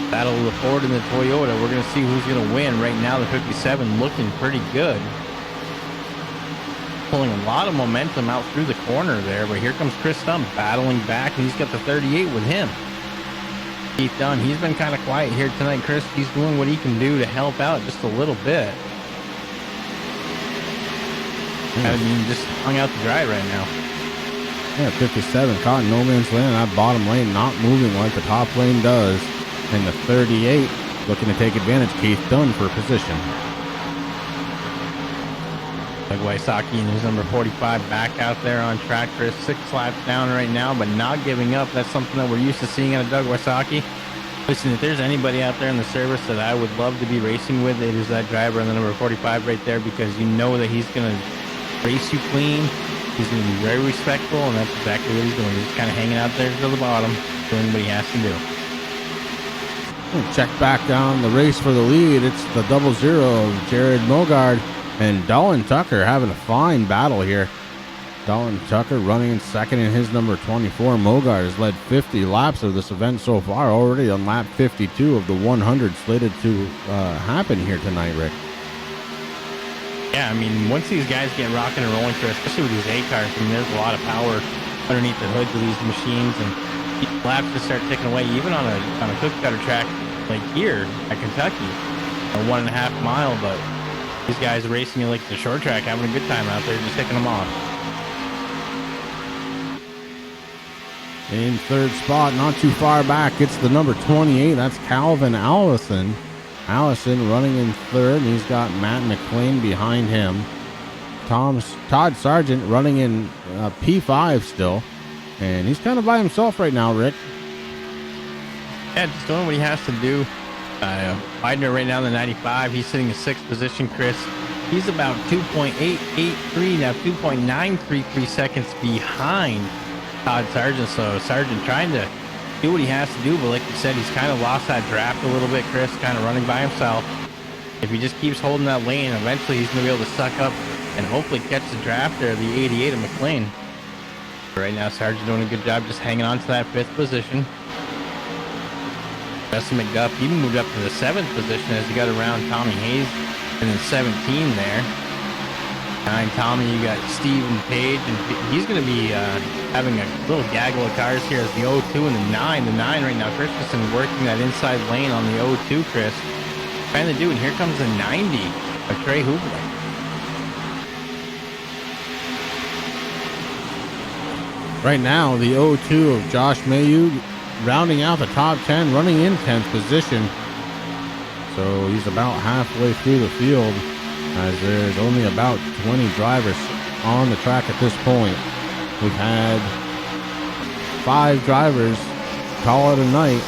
Battle of the Ford and the Toyota. We're going to see who's going to win. Right now, the 57 looking pretty good. Pulling a lot of momentum out through the corner there, but here comes Chris Stump battling back, and he's got the 38 with him. Keith Dunn, he's been kind of quiet here tonight, Chris. He's doing what he can do to help out just a little bit. I mean, just hung out to dry right now. Yeah, 57 caught in no man's land. That bottom lane not moving like the top lane does. And the 38 looking to take advantage. Keith Dunn for position. Like Wysocki and his number 45 back out there on track, Chris. 6 laps down right now, but not giving up. That's something that we're used to seeing out of Doug Wysocki. Listen, if there's anybody out there in the service that I would love to be racing with, it is that driver on the number 45 right there, because you know that he's going to race you clean. He's going to be very respectful, and that's exactly what he's doing. He's kind of hanging out there to the bottom, doing what he has to do. We'll check back down the race for the lead. It's the 00 of Jared Mogard and Dolan Tucker having a fine battle here. Dolan Tucker running in second in his number 24. Mogard has led 50 laps of this event so far, already on lap 52 of the 100 slated to happen here tonight, Rick. Yeah, I mean, once these guys get rocking and rolling, especially with these A-cars, I mean, there's a lot of power underneath the hoods of these machines, and laps just start ticking away, even on a cookie cutter track like here at Kentucky, a 1.5 mile, but these guys racing like the short track, having a good time out there, just taking them off. In third spot, not too far back, it's the number 28. That's Calvin Allison. Allison running in third, and he's got Matt McLean behind him. Todd Sargent running in P5 still, and he's kind of by himself right now, Rick. Yeah, just doing what he has to do. Widener right now in the 95. He's sitting in 6th position, Chris. He's about 2.883 now, 2.933 seconds behind Todd Sargent. So Sargent trying to do what he has to do, but like you said, he's kind of lost that draft a little bit, Chris, kind of running by himself. If he just keeps holding that lane, eventually he's going to be able to suck up and hopefully catch the draft there, the 88 of McLean. Right now, Sargent doing a good job just hanging on to that 5th position. Justin McDuff, he moved up to the 7th position as he got around Tommy Hayes in the 17 there. Behind Tommy, you got Stephen Page, and he's going to be having a little gaggle of cars here as the 02 and the 9. The 9 right now, Christensen working that inside lane on the 02, Chris. Trying to do, and here comes the 90 of Trey Hubler. Right now, the 02 of Josh Mayu rounding out the top 10, running in 10th position. So he's about halfway through the field, as there's only about 20 drivers on the track at this point. We've had 5 drivers call it a night.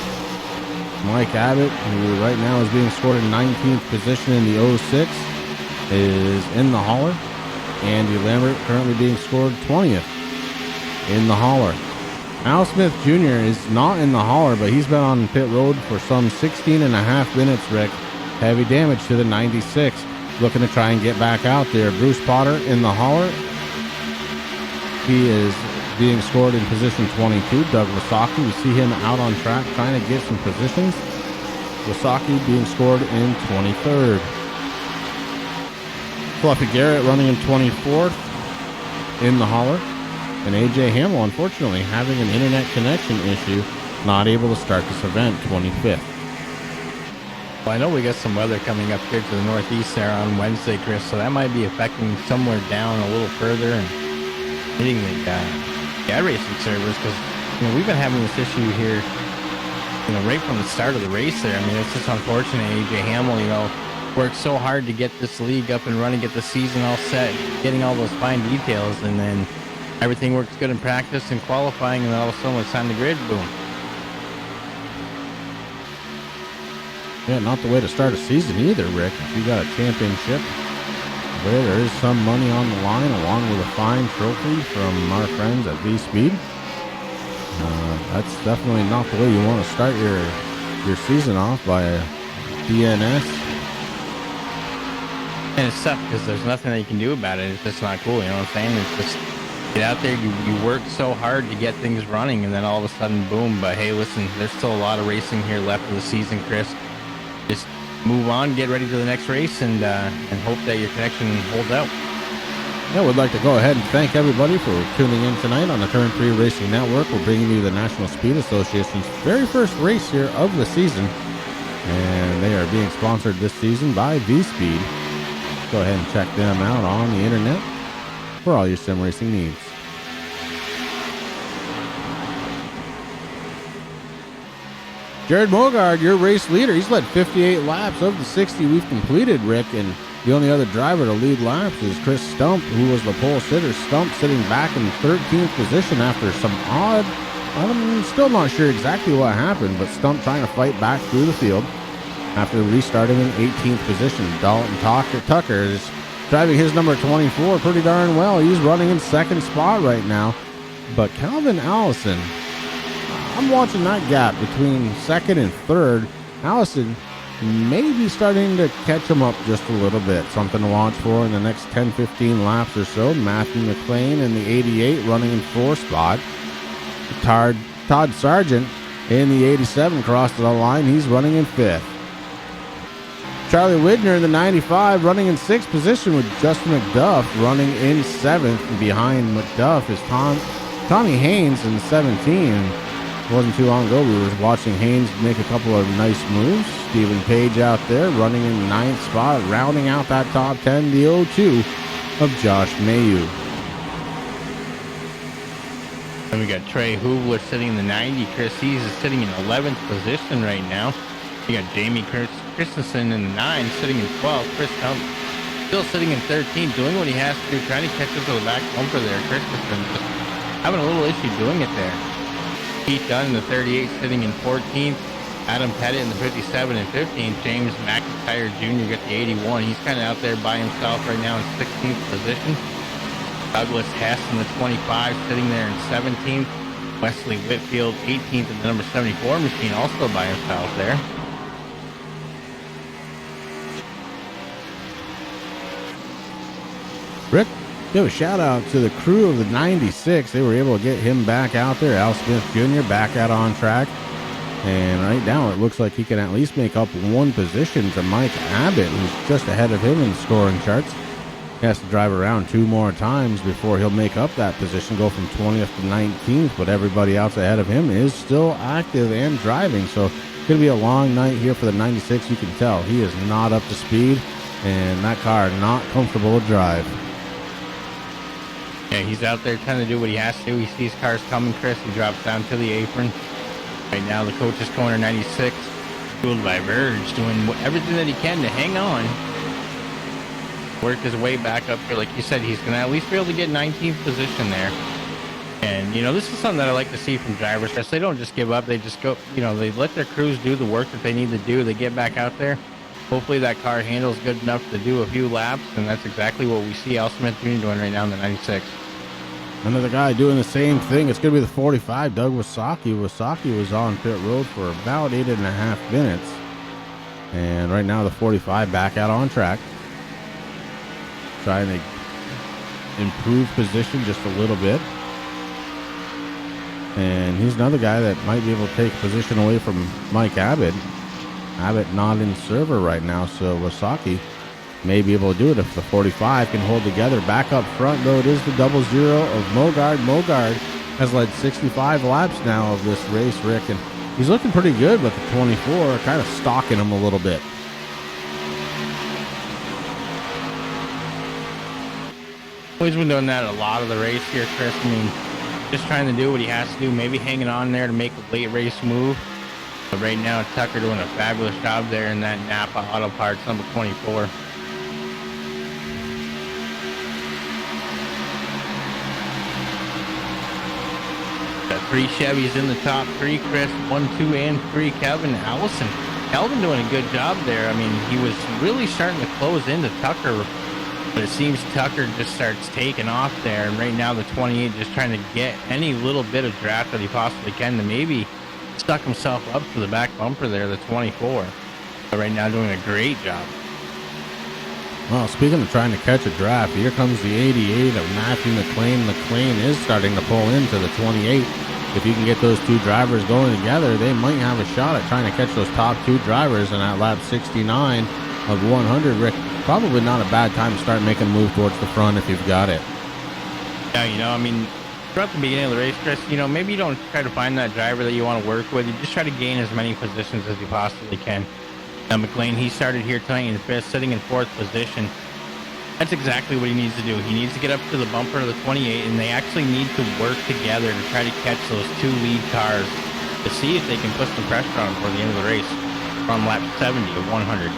Mike Abbott, who right now is being scored in 19th position in the 06, is in the hauler. Andy Lambert currently being scored 20th in the hauler. Al Smith Jr. is not in the hauler, but he's been on pit road for some 16 and a half minutes, Rick. Heavy damage to the 96. Looking to try and get back out there. Bruce Potter in the hauler. He is being scored in position 22. Doug Wasaki, we see him out on track trying to get some positions. Wasaki being scored in 23rd. Fluffy Garrett running in 24th in the hauler. And AJ Hamill, unfortunately, having an internet connection issue, not able to start this event, 25th. Well, I know we got some weather coming up here to the northeast there on Wednesday, Chris, so that might be affecting somewhere down a little further and hitting the racing servers, because we've been having this issue here, right from the start of the race there. I mean, it's just unfortunate. AJ Hamill, worked so hard to get this league up and running, get the season all set, getting all those fine details, and then everything works good in practice and qualifying, and then all of a sudden when it's time to grid, boom. Yeah, not the way to start a season either, Rick. If you got a championship where there is some money on the line, along with a fine trophy from our friends at V-Speed, that's definitely not the way you want to start your season off by a DNS. And it's tough because there's nothing that you can do about it. It's just not cool, you know what I'm saying? It's just get out there, you work so hard to get things running, and then all of a sudden, boom. But hey, listen, there's still a lot of racing here left of the season, Chris. Just move on, get ready for the next race, and hope that your connection holds out. Yeah, we'd like to go ahead and thank everybody for tuning in tonight on the Turn 3 Racing Network. We're bringing you the National Speed Association's very first race here of the season, and they are being sponsored this season by V-Speed. Go ahead and check them out on the internet for all your sim racing needs. Jared Mogard, your race leader. He's led 58 laps of the 60 we've completed, Rick, and the only other driver to lead laps is Chris Stump, who was the pole sitter. Stump sitting back in 13th position after some odd, I'm still not sure exactly what happened, but Stump trying to fight back through the field after restarting in 18th position. Dalton Tucker is driving his number 24 pretty darn well. He's running in second spot right now. But Calvin Allison, I'm watching that gap between second and third. Allison may be starting to catch him up just a little bit. Something to watch for in the next 10-15 laps or so. Matthew McLean in the 88 running in fourth spot. Todd Sargent in the 87 crossed the line. He's running in fifth. Charlie Widner in the 95 running in sixth position, with Justin McDuff running in seventh. And behind McDuff is Tommy Haynes in the 17. It wasn't too long ago we were watching Haynes make a couple of nice moves. Stephen Page out there running in ninth spot, rounding out that top 10, the 0-2 of Josh Mayu. And we got Trey Hubler sitting in the 90. Chris Hayes is sitting in 11th position right now. You got Jamie Christensen in the 9, sitting in 12th. Chris Hunt still sitting in 13, doing what he has to do, trying to catch up to the back bumper there. Christensen just having a little issue doing it there. Pete Dunn in the 38, sitting in 14th. Adam Pettit in the 57 and 15. James McIntyre Jr. got the 81. He's kind of out there by himself right now in 16th position. Douglas Hess in the 25 sitting there in 17th. Wesley Whitfield 18th in the number 74 machine, also by himself there. Rick, give a shout out to the crew of the 96. They were able to get him back out there. Al Smith Jr. back out on track. And right now it looks like he can at least make up one position to Mike Abbott, who's just ahead of him in the scoring charts. He has to drive around 2 more times before he'll make up that position, go from 20th to 19th. But everybody else ahead of him is still active and driving. So it's going to be a long night here for the 96. You can tell he is not up to speed, and that car not comfortable to drive. Yeah, he's out there trying to do what he has to do. He sees cars coming, Chris. He drops down to the apron. Right now, the coach's corner 96, fueled by Verge, doing everything that he can to hang on. Work his way back up here. Like you said, he's going to at least be able to get 19th position there. And, you know, this is something that I like to see from drivers, Chris. They don't just give up. They just go, you know, they let their crews do the work that they need to do. They get back out there. Hopefully that car handles good enough to do a few laps, and that's exactly what we see Al Smith Jr. doing right now in the 96. Another guy doing the same thing. It's going to be the 45, Doug Wasaki. Wasaki was on pit road for about 8.5 minutes. And right now the 45 back out on track. Trying to improve position just a little bit. And he's another guy that might be able to take position away from Mike Abbott. Abbott not in server right now, so Wasaki may be able to do it if the 45 can hold together. Back up front, though, it is the 00 of Mogard. Mogard has led 65 laps now of this race, Rick, and he's looking pretty good with the 24, kind of stalking him a little bit. He's been doing that a lot of the race here, Chris. I mean, just trying to do what he has to do, maybe hanging on there to make a late race move. But right now, Tucker doing a fabulous job there in that Napa Auto Parts number 24. Got 3 Chevys in the top 3, Chris. 1, 2, and 3, Kevin. Allison. Kelvin doing a good job there. I mean, he was really starting to close into Tucker, but it seems Tucker just starts taking off there. And right now, the 28 just trying to get any little bit of draft that he possibly can to maybe stuck himself up to the back bumper there, the 24. But right now doing a great job. Well, speaking of trying to catch a draft, here comes the 88 of Matthew McLean. McLean is starting to pull into the 28. If you can get those 2 drivers going together, they might have a shot at trying to catch those top 2 drivers. And at lap 69 of 100, Rick, probably not a bad time to start making a move towards the front if you've got it. Yeah, you know, I mean, throughout the beginning of the race, Chris, you know, maybe you don't try to find that driver that you want to work with. You just try to gain as many positions as you possibly can. Now, McLean, he started here tonight in 5th, sitting in 4th position. That's exactly what he needs to do. He needs to get up to the bumper of the 28, and they actually need to work together to try to catch those 2 lead cars to see if they can put some pressure on them for the end of the race from lap 70 of 100.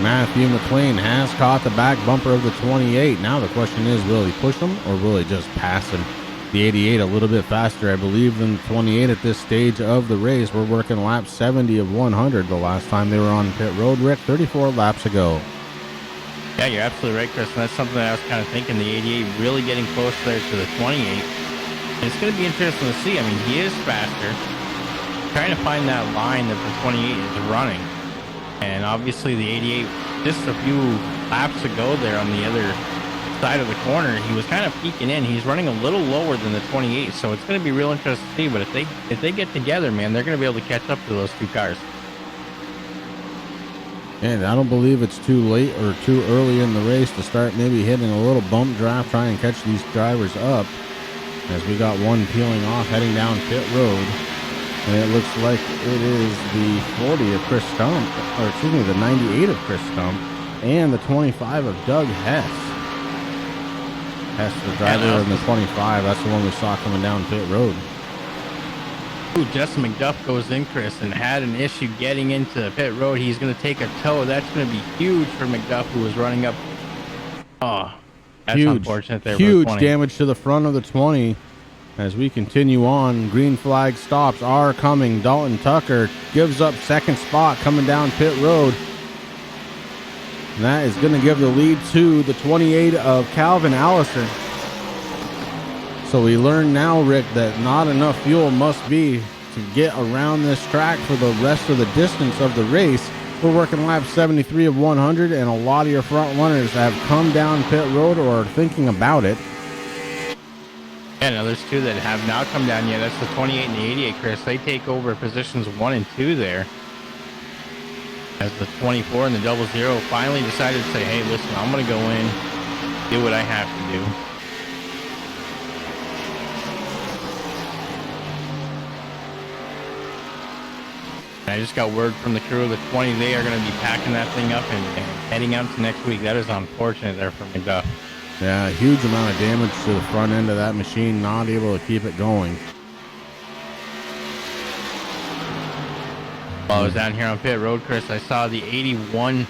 Matthew McLean has caught the back bumper of the 28. Now the question is, will he push him or will he just pass him? The 88 a little bit faster, I believe, than the 28 at this stage of the race. We're working lap 70 of 100 the last time they were on pit road, Rick, 34 laps ago. Yeah, you're absolutely right, Chris. And that's something that I was kind of thinking. The 88 really getting close there to the 28. And it's going to be interesting to see. I mean, he is faster. Trying to find that line that the 28 is running. And obviously the 88, just a few laps ago there on the other side of the corner, he was kind of peeking in. He's running a little lower than the 28, so it's going to be real interesting to see. But if they get together, man, they're going to be able to catch up to those 2 cars. And I don't believe it's too late or too early in the race to start maybe hitting a little bump draft, try and catch these drivers up, as we got one peeling off heading down pit road. And it looks like it is the 40 of Chris Stump, or excuse me, the 98 of Chris Stump, and the 25 of Doug Hess. Hess, the driver in the 25, that's the one we saw coming down pit road. Ooh, Justin McDuff goes in, Chris, and had an issue getting into pit road. He's going to take a tow. That's going to be huge for McDuff, who was running up. Oh, that's huge, unfortunate there. Huge damage to the front of the 20. As we continue on, green flag stops are coming. Dalton Tucker gives up second spot coming down pit road. And that is going to give the lead to the 28 of Calvin Allison. So we learn now, Rick, that not enough fuel must be to get around this track for the rest of the distance of the race. We're working lap 73 of 100, and a lot of your front runners have come down pit road or are thinking about it. Yeah, now there's two that have not come down yet. That's the 28 and the 88, Chris. They take over positions 1 and 2 there. As the 24 and the 00 finally decided to say, hey, listen, I'm going to go in, do what I have to do. And I just got word from the crew of the 20, they are going to be packing that thing up and heading out to next week. That is unfortunate there for McDuff. Yeah, a huge amount of damage to the front end of that machine, not able to keep it going. While I was down here on pit road, Chris, I saw the 81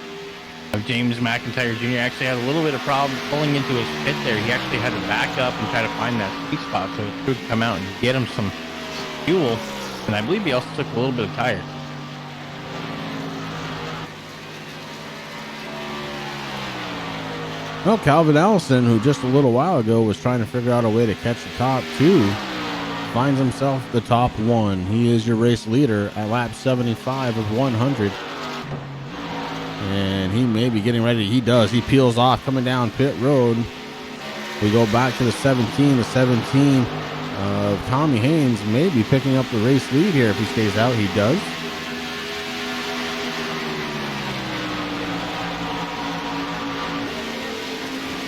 of James McIntyre Jr. actually had a little bit of problem pulling into his pit there. He actually had to back up and try to find that sweet spot so his crew could come out and get him some fuel. And I believe he also took a little bit of tire. Well, Calvin Allison, who just a little while ago was trying to figure out a way to catch the top 2, finds himself the top 1. He is your race leader at lap 75 of 100. And he may be getting ready. He does. He peels off coming down pit road. We go back to the 17. The 17 of Tommy Haynes may be picking up the race lead here if he stays out. He does.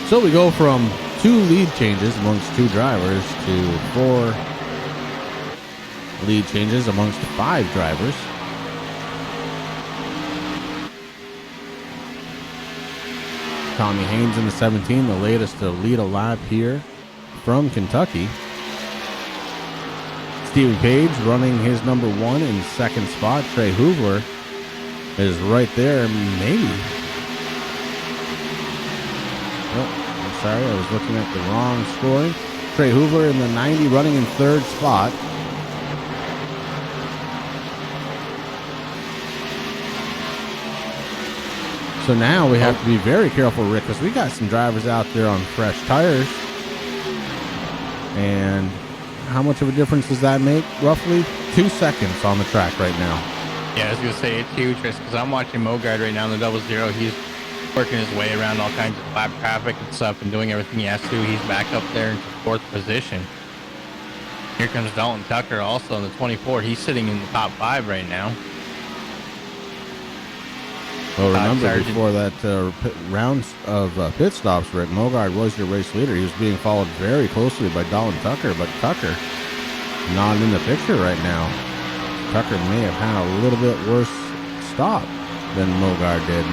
So we go from 2 lead changes amongst 2 drivers to 4 lead changes amongst 5 drivers. Tommy Haynes in the 17, the latest to lead a lap here from Kentucky. Stephen Page running his number 1 in second spot. Trey Hoovler is right there, maybe. Sorry, I was looking at the wrong scoring. Trey Hoovler in the 90 running in third spot. So now we have to be very careful, Rick, because we got some drivers out there on fresh tires. And how much of a difference does that make? Roughly 2 seconds on the track right now. Yeah, I was going to say it's huge, because I'm watching Mogard right now in the 00. He's working his way around all kinds of lap traffic and stuff and doing everything he has to do. He's back up there in 4th position. Here comes Dalton Tucker also in the 24. He's sitting in the top 5 right now. Well, remember before that round of pit stops, Rick, Mogard was your race leader. He was being followed very closely by Dalton Tucker, but Tucker not in the picture right now. Tucker may have had a little bit worse stop than Mogard did.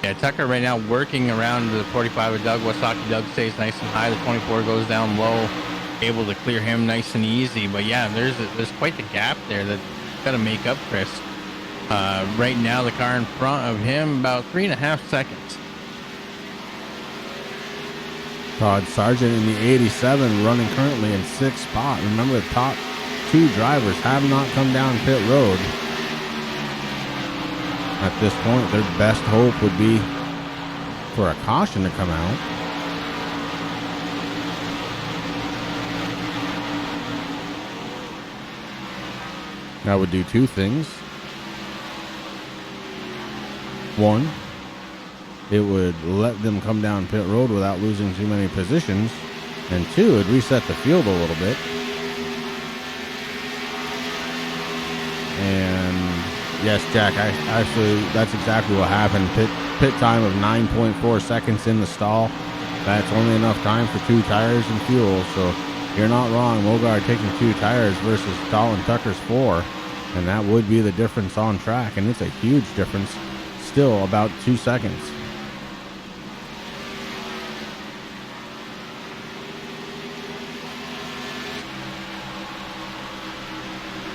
Yeah, Tucker right now working around the 45 of Doug. Wasaki Doug stays nice and high. The 24 goes down low, able to clear him nice and easy. But yeah, there's quite the gap there that got to make up, Chris. Right now, the car in front of him about 3.5 seconds. Todd Sargent in the 87 running currently in 6th spot. Remember, the top 2 drivers have not come down pit road. At this point, their best hope would be for a caution to come out. That would do 2 things. 1, it would let them come down pit road without losing too many positions. And 2, it'd reset the field a little bit. And yes, Jack, that's exactly what happened. Pit time of 9.4 seconds in the stall. That's only enough time for 2 tires and fuel. So you're not wrong. Mogard taking 2 tires versus Dalton Tucker's 4. And that would be the difference on track. And it's a huge difference. Still about 2 seconds.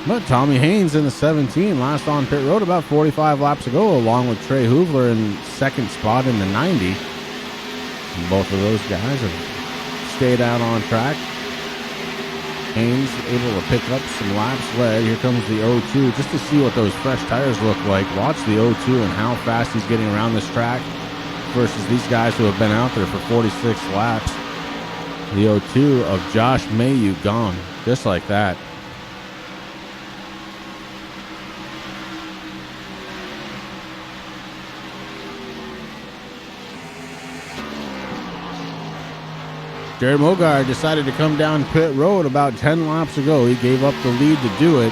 But Tommy Haynes in the 17, last on pit road about 45 laps ago, along with Trey Hoovler in 2nd spot in the 90. And both of those guys have stayed out on track. Haynes able to pick up some laps led. Here comes the 0-2 just to see what those fresh tires look like. Watch the 0-2 and how fast he's getting around this track versus these guys who have been out there for 46 laps. The 0-2 of Josh Mayu gone just like that. Jared Mogard decided to come down pit road about 10 laps ago. He gave up the lead to do it.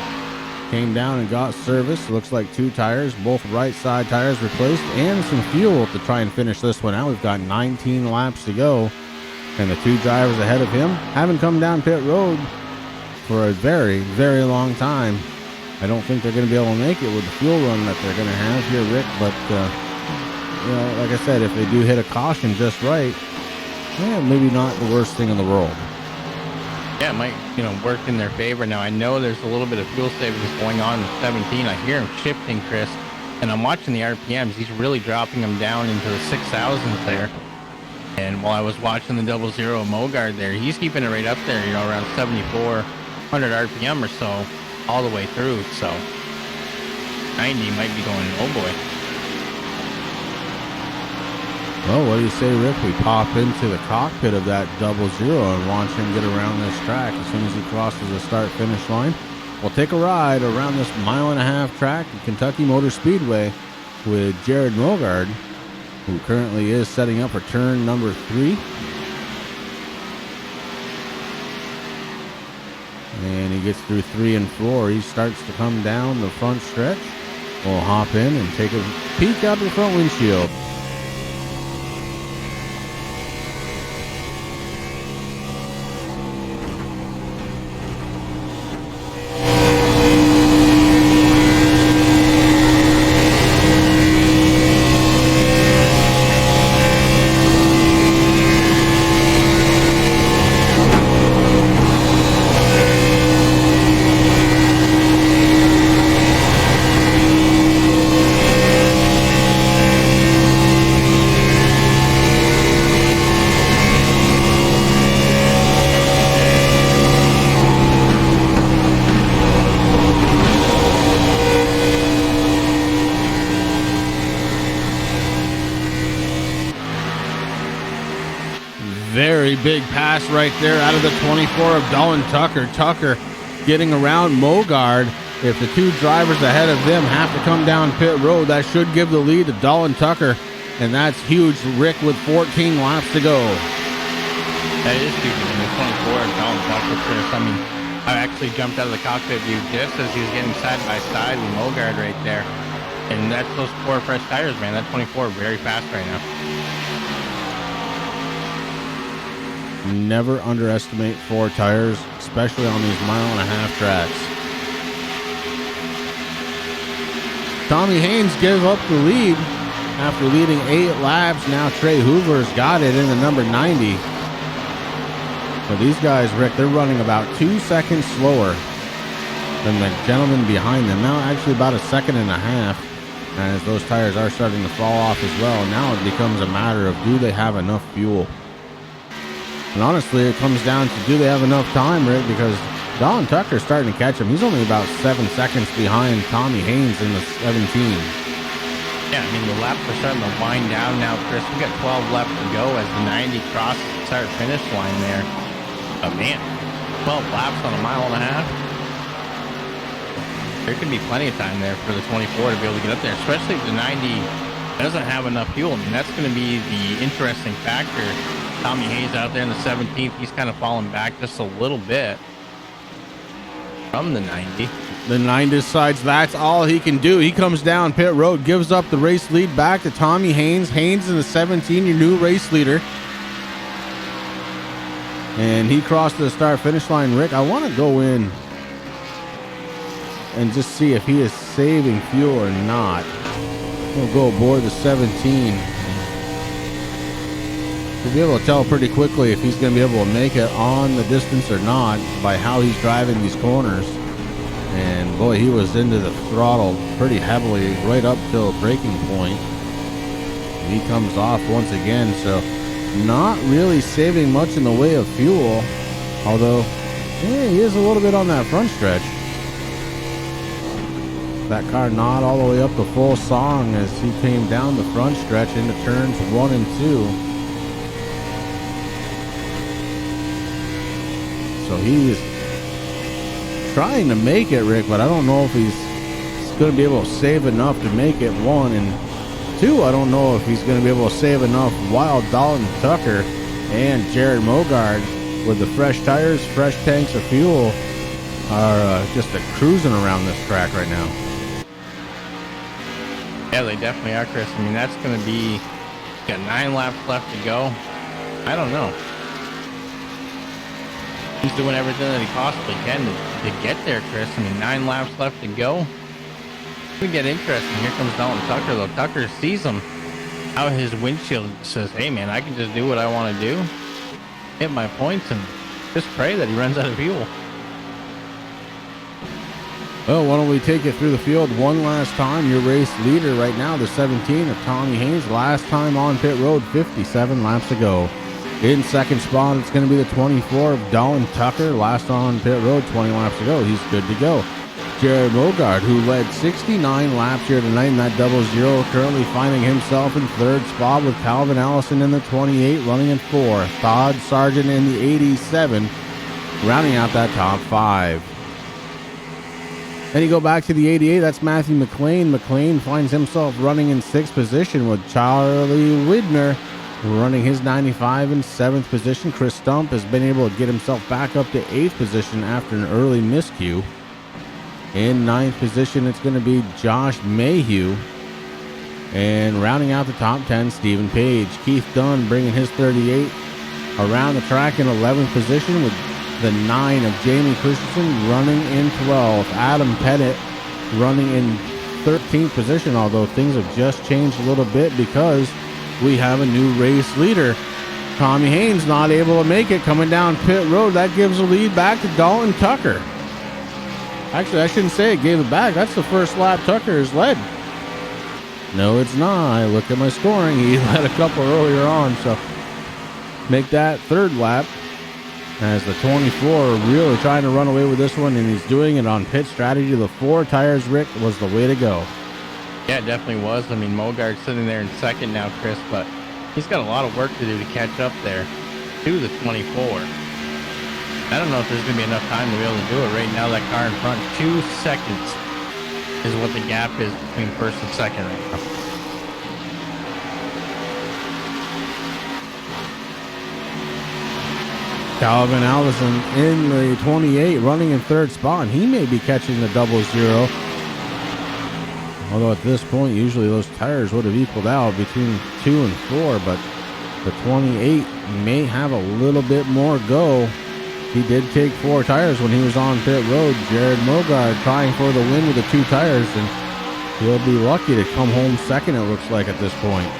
Came down and got service. Looks like 2 tires, both right side tires replaced, and some fuel to try and finish this one out. We've got 19 laps to go. And the 2 drivers ahead of him haven't come down pit road for a very, very long time. I don't think they're going to be able to make it with the fuel run that they're going to have here, Rick. But, like I said, if they do hit a caution just right, yeah, maybe not the worst thing in the world. Yeah, it might, work in their favor. Now, I know there's a little bit of fuel savings going on in 17. I hear him shifting, Chris, and I'm watching the RPMs. He's really dropping them down into the 6,000s there. And while I was watching the 00 Mogard there, he's keeping it right up there, around 7,400 RPM or so all the way through. So 90 might be going, oh boy. Well, what do you say, Rick? We pop into the cockpit of that 00 and watch him get around this track as soon as he crosses the start-finish line. We'll take a ride around this 1.5-mile track at Kentucky Motor Speedway with Jared Mogard, who currently is setting up for turn number 3. And he gets through 3 and 4. He starts to come down the front stretch. We'll hop in and take a peek out the front windshield. Very big pass right there out of the 24 of Dolan Tucker. Tucker getting around Mogard. If the 2 drivers ahead of them have to come down pit road, that should give the lead to Dolan Tucker. And that's huge, Rick, with 14 laps to go. That is huge. In the 24 of Dolan Tucker, Chris. I mean, I actually jumped out of the cockpit view just as he was getting side by side with Mogard right there. And that's those 4 fresh tires, man. That 24 very fast right now. Never underestimate 4 tires, especially on these 1.5-mile tracks. Tommy Haynes gave up the lead after leading 8 laps. Now Trey Hoover's got it in the number 90. So these guys, Rick, they're running about 2 seconds slower than the gentleman behind them. Now actually about 1.5 seconds, as those tires are starting to fall off as well. Now it becomes a matter of, do they have enough fuel? And honestly, it comes down to, do they have enough time, Rick? Because Dolan Tucker's starting to catch him. He's only about 7 seconds behind Tommy Haynes in the 17. Yeah, I mean, the laps are starting to wind down now, Chris. We've got 12 left to go as the 90 crosses the start-finish line there. But man, 12 laps on 1.5 miles. There could be plenty of time there for the 24 to be able to get up there, especially if the 90 doesn't have enough fuel. I mean, that's going to be the interesting factor. Tommy Hayes out there in the 17th. He's kind of fallen back just a little bit from the 90. The 9 decides that's all he can do. He comes down pit road, gives up the race lead back to Tommy Haynes. Haynes in the 17, your new race leader. And he crossed the start-finish line. Rick, I want to go in and just see if he is saving fuel or not. We'll go aboard the 17. We'll be able to tell pretty quickly if he's going to be able to make it on the distance or not by how he's driving these corners. And boy, he was into the throttle pretty heavily right up till breaking point. And he comes off once again, so not really saving much in the way of fuel, although he is a little bit on that front stretch. That car not all the way up the full song as he came down the front stretch into turns 1 and 2. So he's trying to make it, Rick, but I don't know if he's going to be able to save enough to make it, 1, and 2, I don't know if he's going to be able to save enough while Dalton Tucker and Jared Mogard, with the fresh tires, fresh tanks of fuel, are just cruising around this track right now. Yeah, they definitely are, Chris. I mean, that's going to be, got 9 laps left to go. I don't know. He's doing everything that he possibly can to get there, Chris. I mean, 9 laps left to go. It's going to get interesting. Here comes Dalton Tucker, though. Tucker sees him out his windshield, says, hey, man, I can just do what I want to do, hit my points, and just pray that he runs out of fuel. Well, why don't we take it through the field one last time? Your race leader right now, the 17 of Tommy Haynes, last time on pit road, 57 laps ago. In second spot, it's going to be the 24 of Dalton Tucker, last on pit road, 20 laps ago. He's good to go. Jared Mogard, who led 69 laps here tonight in that 00, currently finding himself in third spot with Calvin Allison in the 28, running in 4. Todd Sargent in the 87, rounding out that top 5. Then you go back to the 88, that's Matthew McLean. McLean finds himself running in 6th position with Charlie Widner running his 95 in 7th position. Chris Stump has been able to get himself back up to 8th position after an early miscue. In 9th position, it's going to be Josh Mayhew. And rounding out the top 10, Stephen Page. Keith Dunn bringing his 38 around the track in 11th position with the 9 of Jamie Christensen running in 12th. Adam Pettit running in 13th position, although things have just changed a little bit because we have a new race leader. Tommy Haynes not able to make it coming down pit road. That gives the lead back to Dalton Tucker. Actually, I shouldn't say it gave it back. That's the first lap Tucker has led. No, it's not. I look at my scoring. He led a couple earlier on, so make that third lap. As the 24 really trying to run away with this one, and he's doing it on pit strategy. The 4 tires, Rick, was the way to go. Yeah, it definitely was. I mean, Mogard's sitting there in second now, Chris, but he's got a lot of work to do to catch up there to the 24. I don't know if there's going to be enough time to be able to do it. Right now, that car in front, 2 seconds is what the gap is between first and second right now. Calvin Allison in the 28, running in third spot. He may be catching the 00. Although at this point, usually those tires would have equaled out between 2 and 4, but the 28 may have a little bit more go. He did take 4 tires when he was on pit road. Jared Mogard trying for the win with the 2 tires, and he'll be lucky to come home second, it looks like, at this point.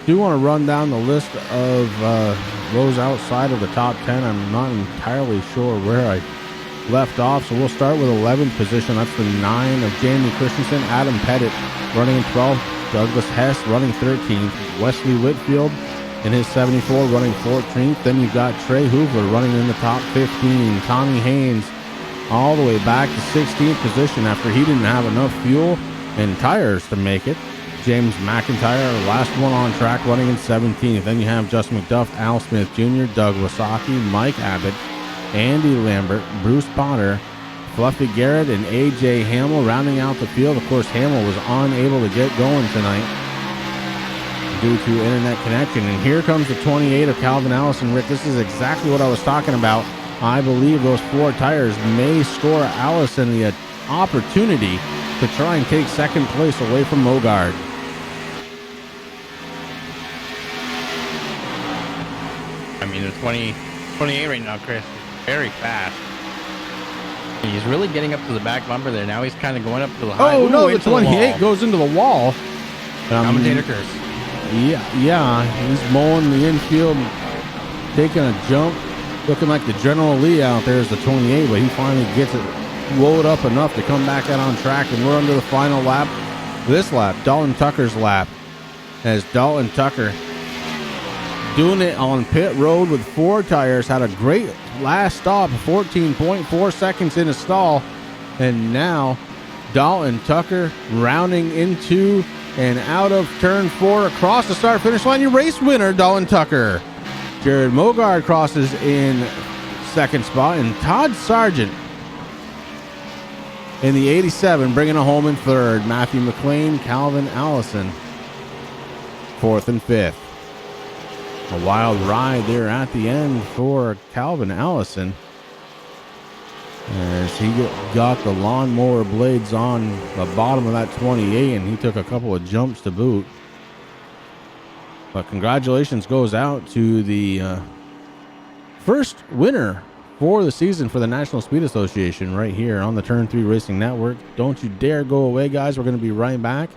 Do want to run down the list of those outside of the top 10. I'm not entirely sure where I left off, so we'll start with 11th position. That's the 9 of Jamie Christensen. Adam Pettit running in 12th. Douglas Hess running 13th. Wesley Whitfield in his 74 running 14th. Then you've got Trey Hoover running in the top 15. Tommy Haynes all the way back to 16th position after he didn't have enough fuel and tires to make it. James McIntyre, last one on track, running in 17th. Then you have Justin McDuff, Al Smith Jr., Doug Wasaki, Mike Abbott, Andy Lambert, Bruce Potter, Fluffy Garrett, and A.J. Hamill rounding out the field. Of course, Hamill was unable to get going tonight due to internet connection. And here comes the 28 of Calvin Allison. Rick, this is exactly what I was talking about. I believe those 4 tires may score Allison the opportunity to try and take second place away from Mogard. I mean, the 28 right now, Chris, is very fast. He's really getting up to the back bumper there. Now he's kind of going up to the high. Oh, no, the 28 goes into the wall. Commentator curse. Yeah, he's mowing the infield taking a jump, looking like the General Lee out there is the 28, but he finally gets it loaded up enough to come back out on track, and we're under the final lap. This lap, Dalton Tucker's lap, as Dalton Tucker doing it on pit road with 4 tires, had a great last stop, 14.4 seconds in a stall, and now Dalton Tucker rounding into and out of turn 4 across the start finish line. Your race winner, Dalton Tucker. Jared Mogard crosses in second spot, and Todd Sargent in the 87 bringing it home in third. Matthew McLean, Calvin Allison fourth and fifth. A wild ride there at the end for Calvin Allison as he got the lawnmower blades on the bottom of that 28, and he took a couple of jumps to boot. But congratulations goes out to the first winner for the season for the National Speed Association right here on the Turn 3 Racing Network. Don't you dare go away, guys. We're going to be right back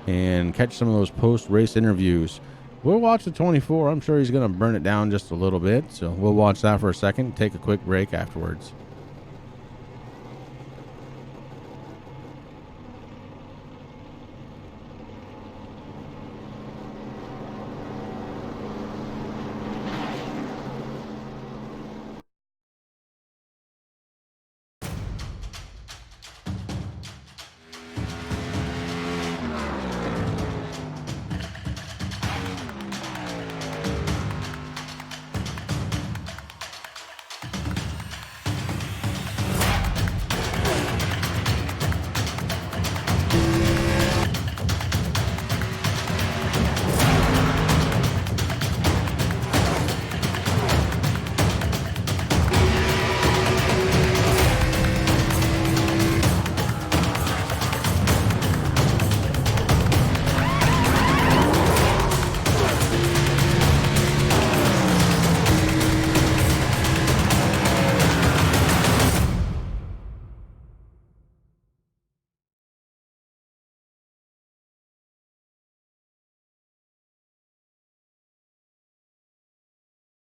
and catch some of those post-race interviews. We'll watch the 24. I'm sure he's going to burn it down just a little bit, so we'll watch that for a second, take a quick break afterwards.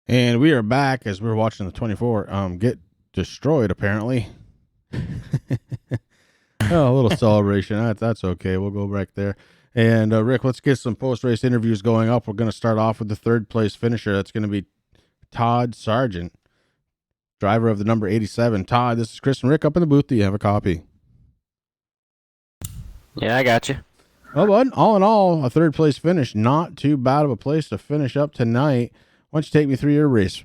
And we are back as we're watching the 24 get destroyed, apparently. Oh, a little celebration. That's okay. We'll go back there. And Rick, let's get some post-race interviews going up. We're going to start off with the third place finisher. That's going to be Todd Sargent, driver of the number 87. Todd, this is Chris and Rick up in the booth. Do you have a copy? Yeah, I got you. Well, bud, all in all, a third place finish. Not too bad of a place to finish up tonight. Why don't you take me through your race?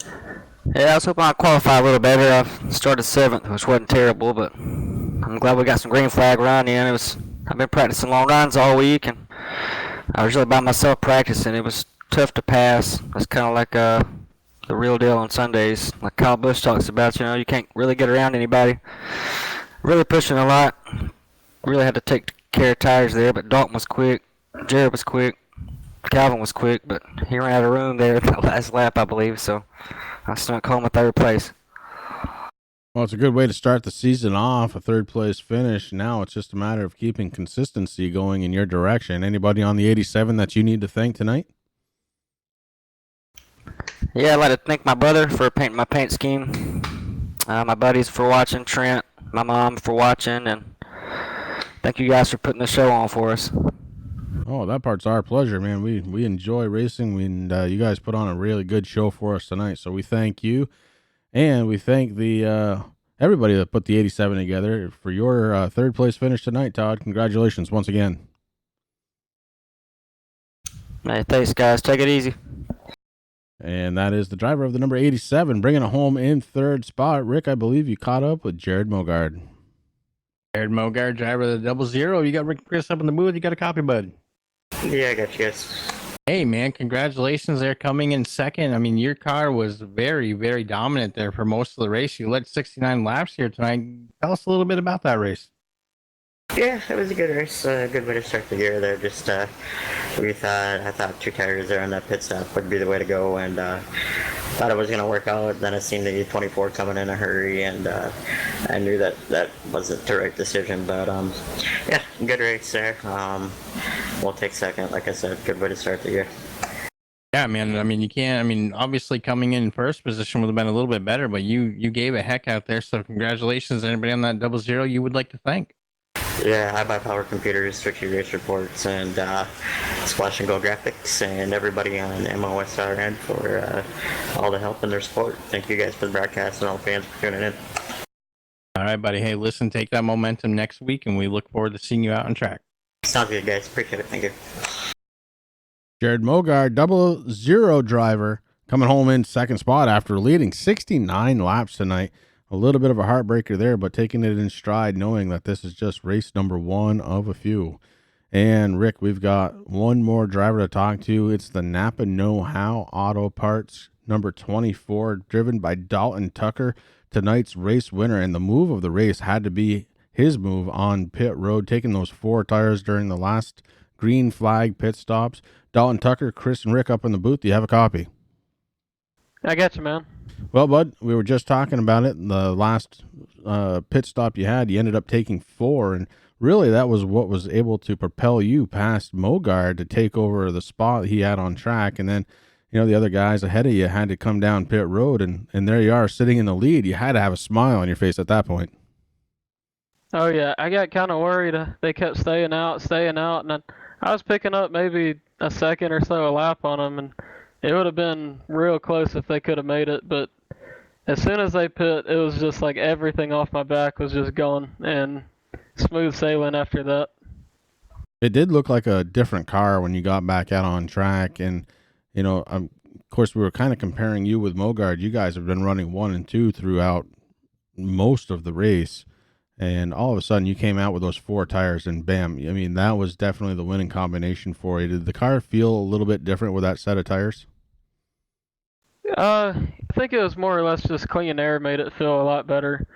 Yeah, I was hoping I'd qualify a little better. I started 7th, which wasn't terrible, but I'm glad we got some green flag run in. I've been practicing long runs all week, and I was really by myself practicing. It was tough to pass. It's kind of like the real deal on Sundays. Like Kyle Busch talks about, you can't really get around anybody. Really pushing a lot. Really had to take care of tires there, but Dalton was quick. Jared was quick. Calvin was quick, but he ran out of room there at the last lap, I believe, so I snuck home with third place. Well, it's a good way to start the season off, a third place finish. Now it's just a matter of keeping consistency going in your direction. Anybody on the 87 that you need to thank tonight? Yeah, I'd like to thank my brother for painting my paint scheme, my buddies for watching, Trent, my mom for watching, and thank you guys for putting the show on for us. Oh, that part's our pleasure, man. We enjoy racing, and you guys put on a really good show for us tonight. So we thank you, and we thank the everybody that put the 87 together for your third place finish tonight, Todd. Congratulations once again. Hey, thanks, guys. Take it easy. And that is the driver of the number 87, bringing it home in third spot. Rick, I believe you caught up with Jared Mogard. Jared Mogard, driver of the 00. You got Rick Chris up in the booth. You got a copy, bud. Yeah, I got you guys. Hey, man, congratulations there coming in second. I mean, your car was very, very dominant there for most of the race. You led 69 laps here tonight. Tell us a little bit about that race. Yeah, it was a good race. A good way to start the year there. Just I thought 2 tires there on that pit stop would be the way to go, and thought it was going to work out. Then I seen the 24 coming in a hurry, and I knew that wasn't the right decision. But yeah, good race there. We'll take second. Like I said, good way to start the year. Yeah, man. I mean, you can't. I mean, obviously, coming in first position would have been a little bit better, but you gave a heck out there. So, congratulations to anybody on that 00 you would like to thank. Yeah, I buy Power Computers, Strictly Race Reports, and Splash and Go Graphics, and everybody on MOSRN for all the help and their support. Thank you guys for the broadcast and all the fans for tuning in. All right, buddy. Hey, listen, take that momentum next week, and we look forward to seeing you out on track. Sounds good, guys. Appreciate it. Thank you. Jared Mogard, 00 driver, coming home in second spot after leading 69 laps tonight. A little bit of a heartbreaker there, but taking it in stride, knowing that this is just race number one of a few. And Rick, we've got one more driver to talk to. It's the Napa Know-How Auto Parts, number 24, driven by Dalton Tucker, tonight's race winner. And the move of the race had to be his move on pit road, taking those 4 tires during the last green flag pit stops. Dalton Tucker, Chris, and Rick up in the booth. Do you have a copy? I got you, man. Well, bud, we were just talking about it. The last pit stop you had, you ended up taking 4, and really that was what was able to propel you past Mogard to take over the spot he had on track. And then, you know, the other guys ahead of you had to come down pit road, and there you are sitting in the lead. You had to have a smile on your face at that point. Oh, yeah. I got kind of worried. They kept staying out, and I was picking up maybe a second or so a lap on them, and it would have been real close if they could have made it. But as soon as they pit, it was just like everything off my back was just gone, and smooth sailing after that. It did look like a different car when you got back out on track, and, you know, of course, we were kind of comparing you with Mogard. You guys have been running 1 and 2 throughout most of the race. And all of a sudden, you came out with those 4 tires, and bam! I mean, that was definitely the winning combination for you. Did the car feel a little bit different with that set of tires? I think it was more or less just clean air made it feel a lot better.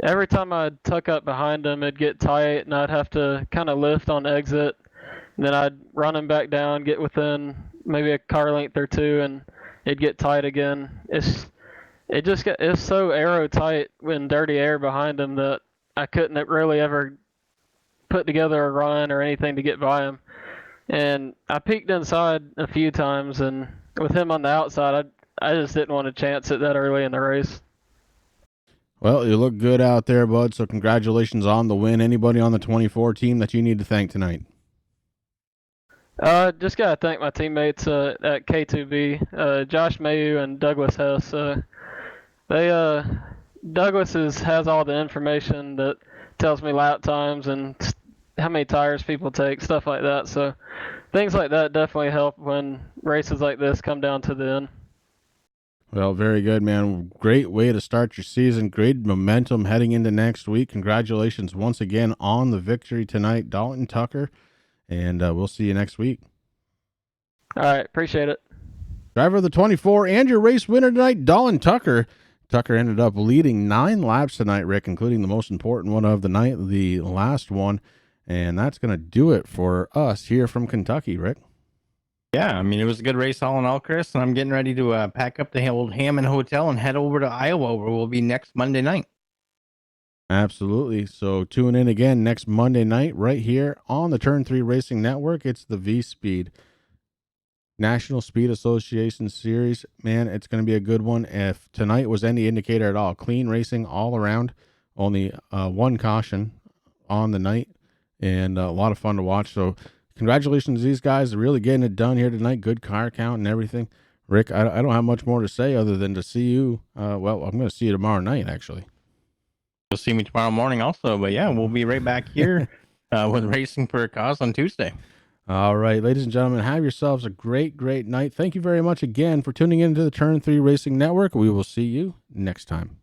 Every time I'd tuck up behind him, it'd get tight, and I'd have to kind of lift on exit. And then I'd run him back down, get within maybe a car length or 2, and it'd get tight again. It's so aero tight when dirty air behind him that I couldn't really ever put together a run or anything to get by him. And I peeked inside a few times, and with him on the outside, I just didn't want to chance it that early in the race. Well, you look good out there, bud, so congratulations on the win. Anybody on the 24 team that you need to thank tonight? Just got to thank my teammates at K2B, Josh Mayu and Douglas Hess. Douglas has all the information that tells me lap times and how many tires people take, stuff like that. So things like that definitely help when races like this come down to the end. Well, very good, man. Great way to start your season. Great momentum heading into next week. Congratulations once again on the victory tonight, Dalton Tucker, and we'll see you next week. All right, appreciate it. Driver of the 24 and your race winner tonight, Dalton Tucker. Tucker ended up leading 9 laps tonight, Rick, including the most important one of the night, the last one. And that's going to do it for us here from Kentucky, Rick. Yeah, I mean, it was a good race all in all, Chris. And I'm getting ready to pack up the old Hammond Hotel and head over to Iowa, where we'll be next Monday night. Absolutely. So tune in again next Monday night right here on the Turn 3 Racing Network. It's the V-Speed National Speed Association Series. Man, it's going to be a good one. If tonight was any indicator at all, clean racing all around. Only 1 caution on the night, and a lot of fun to watch. So congratulations to these guys. They're really getting it done here tonight. Good car count and everything. Rick, I don't have much more to say other than to see you. Well, I'm going to see you tomorrow night, actually. You'll see me tomorrow morning also. But yeah, we'll be right back here with Racing for a Cause on Tuesday. All right, ladies and gentlemen, have yourselves a great, great night. Thank you very much again for tuning into the Turn 3 Racing Network. We will see you next time.